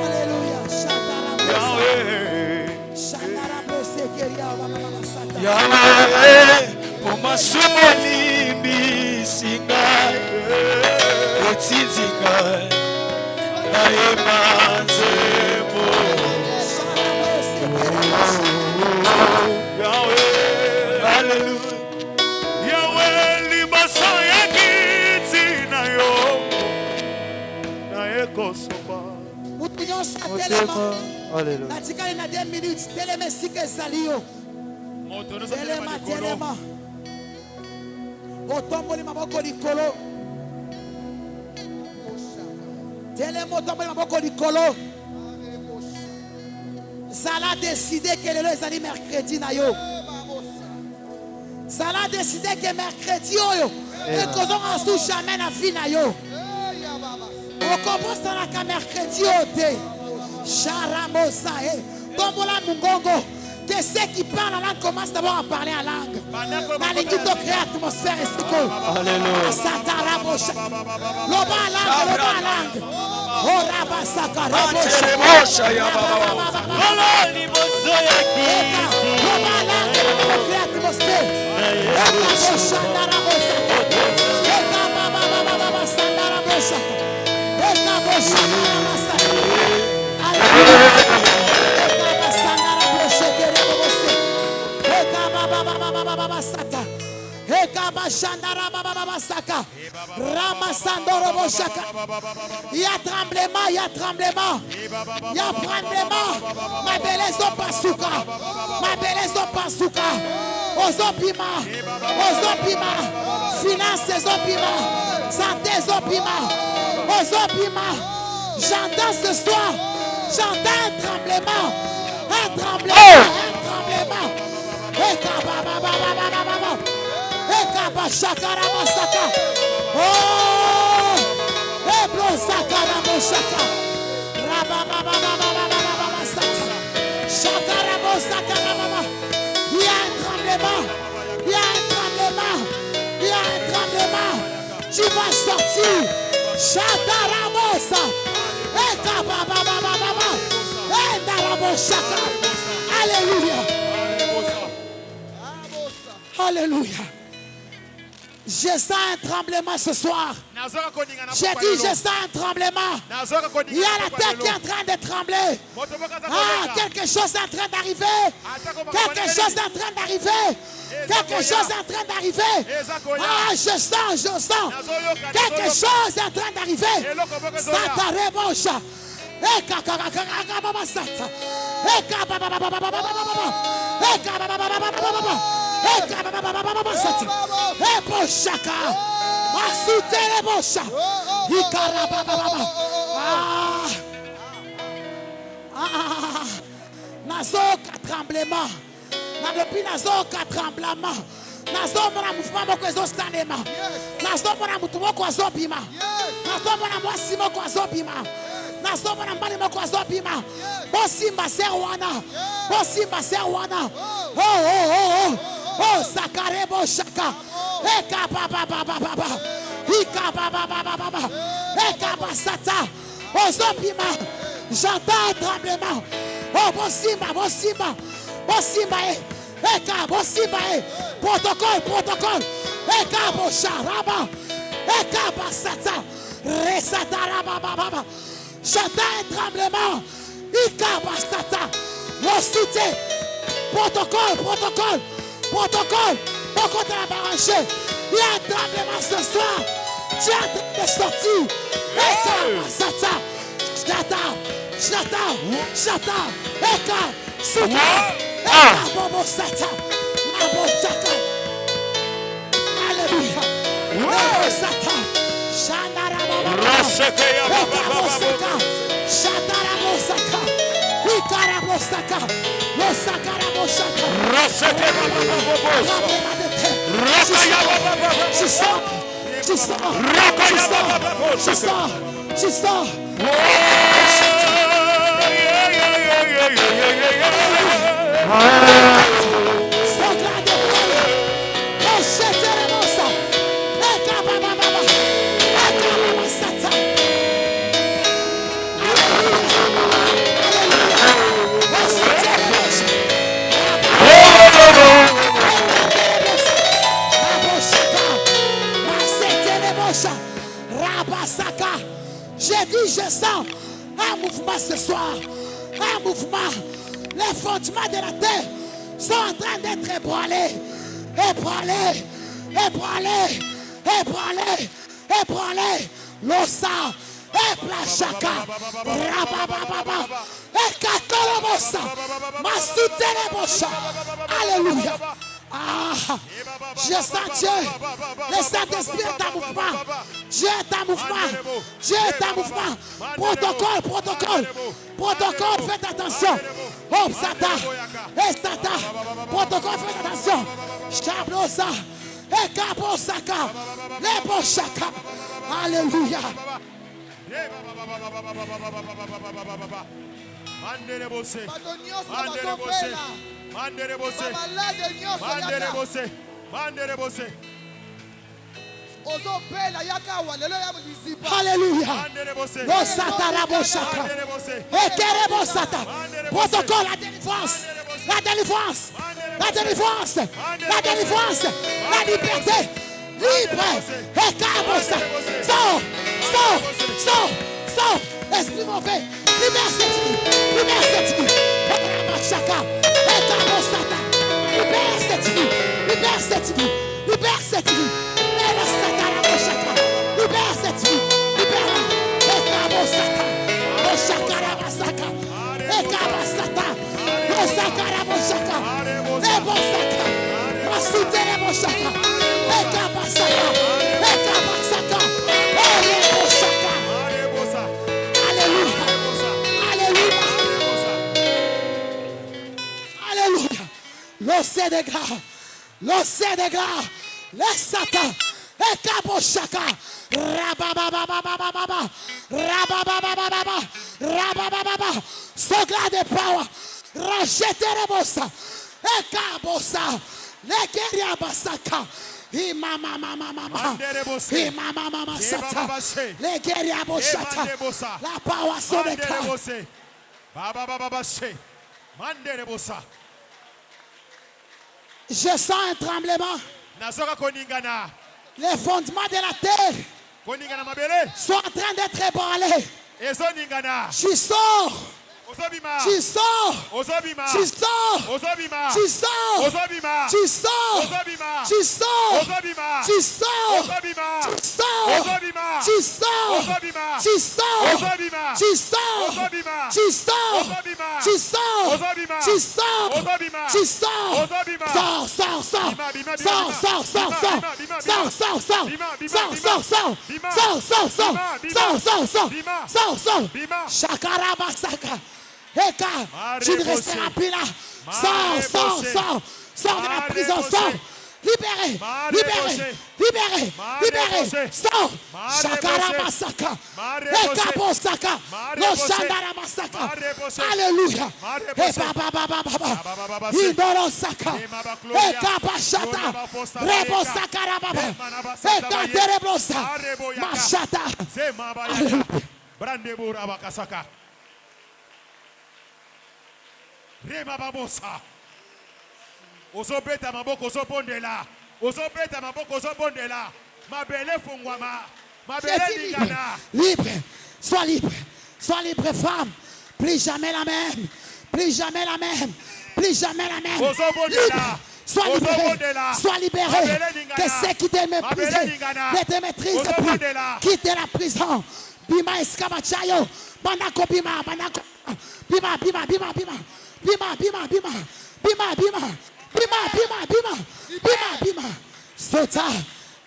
Alléluia. Shatara blo Yahweh Shatara blo shekeria mama mama sata. Yahweh pomasumoni bisinga otindinga na emanzemo Yahweh, hallelujah. Yahweh, liboso ya kiti na yo na ekosopa Mutu nyonso atelema. Natikali na 2 minutes. Telema esika ezali yo. Moto no Telema, telema. Otomboli maboko likolo. Telema otomboli maboko likolo. Zala décidé que lelo ezali mercredi na yo. Zala décidé que mercredi oyo ekozonga su jamais na vie na yo. Okobosanaka mercredi oyo te. Charamosa tombola mungongo. Que ceux qui parlent en langue commencent d'abord à parler en langue. Nalingi to créer atmosphère esiko. Alléluia. Satarabosha. Loba langue, loba langue. Oh rabasaka rabosha. Olo liboso ya kiti Loba langue, loba créer atmosphère. Rabosha narabosa. Eka baba baba baba sandarabosha. Eka bosha naramasa. Alléluia. Il y a tremblement, il y a tremblement. Il y a tremblement. Ma belle pasuka. Ma belle pasuka. Ozopima. Ozopima. Finances ozopima. Santé ozopima. Ozopima. J'entends ce soir. J'entends un tremblement. Un tremblement. Un tremblement. Ekaba shakara masaka. Oh! Ebro sakara moshaka. Raba baba baba baba masaka. Shakara mosaka baba. Il y a un tremblement. Il y a un tremblement. Il y a un tremblement. Tu vas sortir. Shakara mosa. Ekaba baba baba. Endara moshaka. Alléluia. Alléluia. Je sens un tremblement ce soir. J'ai dit, je sens un tremblement. Il y a la terre qui est en train de trembler. Ah, quelque chose est en train d'arriver. Quelque chose est en train d'arriver. Quelque chose est en train d'arriver. Ah, je sens. Quelque chose est en train d'arriver. Sataremosha. Nazoka tremblement. depuis nazoka tremblement. Nazomona mouvement moko ezosalema. Nazomona mutu moko azobima. Nazomona mwasi moko azobima. Nazomona mbali moko azobima. Bosimba ser wana. Bosimba ser wana. Oh, sakarebo shaka. Eka baba baba baba. Ika baba baba baba. Eka basata. Ozobima. J'entends un tremblement. Oh, bosimba, bosimba. Bosimba Eka bosimba protocole. Eka bosharaba. Eka basata. Resata raba baba. J'entends un tremblement. Ika basata. Le soutien. Protocole. Pourquoi tu l'as arrangé? Il y a un tremblement ce soir. Tu es en train de sortir. Eka basata. Shata. Eka suka. Eka bobo sata. Nabo shaka. Alléluia. Nabo sata. Shandara baba. Eka bosaka. Shatara bosaka. Ikara bosaka. Losakara bosaka. Tu sors. J'ai dit, je sens un mouvement ce soir. Un mouvement. Les fondements de la terre sont en train d'être ébranlés. L'osa. Eplachaka. Rabababa. Ekatolobosa. Masutelebosa. Alléluia. Je sens Dieu. Le Saint-Esprit est en mouvement. Dieu est en mouvement. Protocole, faites attention. Oh, Satan. Protocole, faites attention. Chablosa. Ekabosaka. Leboshaka. Alléluia. Alléluia. Protocole, la délivrance, la liberté, libre. Sors, esprit mauvais, libère cette vie. Libère cette vie. Libère cette vie. L'océan des gras, laisse Satan, et Kaboshaka, Rababababababa, Sogla de power, Racheterebosa, et Kabosa, les guerriers Basaka, Imama Sata, les guerriers Boshata, la power sur les gras. Je sens un tremblement. Les fondements de la terre sont en train d'être ébranlés. Tu sors. Tu ne resteras plus là. Sors de la prison, sors. Libéré. Sors. Shakarabasaka. Ekabosaka. Loshandarabasaka. Alléluia. Baba. Iborosaka. Ekabashata. Rebosakarababa. Ekaterebrosa. Mashata. Alléluia. Rema babosa. Ozobeta maboko ozobondela. Ozobeta maboko ozobondela. Mabele fungwama. Mabele lingana. Libre. Sois libre, femme. Plus jamais la même. Libre. Sois libéré. Que ceux qui te méprisent ne te maîtrisent plus. Quitte la prison. Bima escamachayo. Banako bima. Bima. Sota,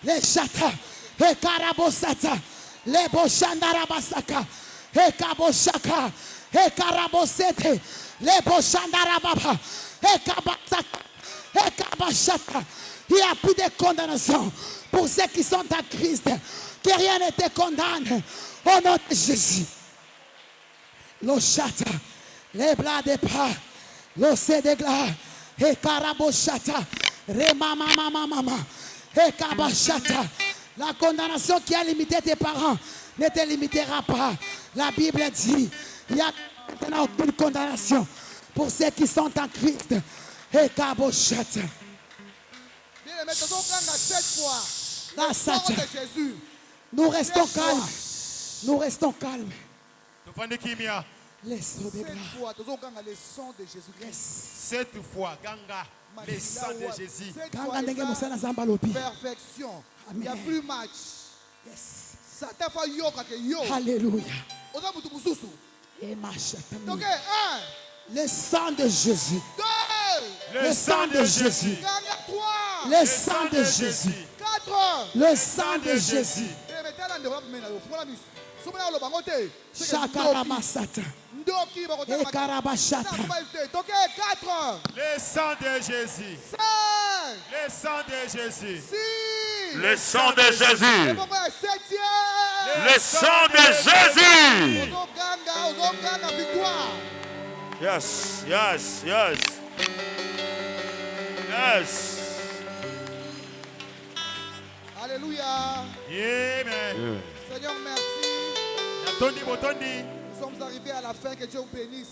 les chata, et carabosata, les boshandarabasaka, et kaboshaka, et karabosete, les boshandarababa, et kabasaka, et kabashata. Il n'y a plus de condamnation pour ceux qui sont en Christ, que rien ne te condamne. Au nom de Jésus. Le chata, les blas de pas, le sédégla, et karaboshata, remama. Et kabashata. La condamnation qui a limité tes parents ne te limitera pas. La Bible dit, il n'y a maintenant aucune condamnation pour ceux qui sont en Christ. Et kaboshata. Bien aimé, cette fois, La Satan. de Jésus. Nous restons calmes. Le sang de Jésus-Christ. Cette fois, ganga, le sang de Jésus. Perfection. Il n'y a plus match. Satan fa yoka ke yo. Alléluia. Donc, Le sang de Jésus. Le sang de Jésus. Le sang de Jésus. Le sang de Jésus. Shakaramasata. Ekarabashata. Le sang de Jésus. Le sang de Jésus. Le sang de Jésus. Le sang de Jésus. Yes. Alléluia. Amen. Seigneur, merci. Natondi botondi. Nous sommes arrivés à la fin, que Dieu vous bénisse.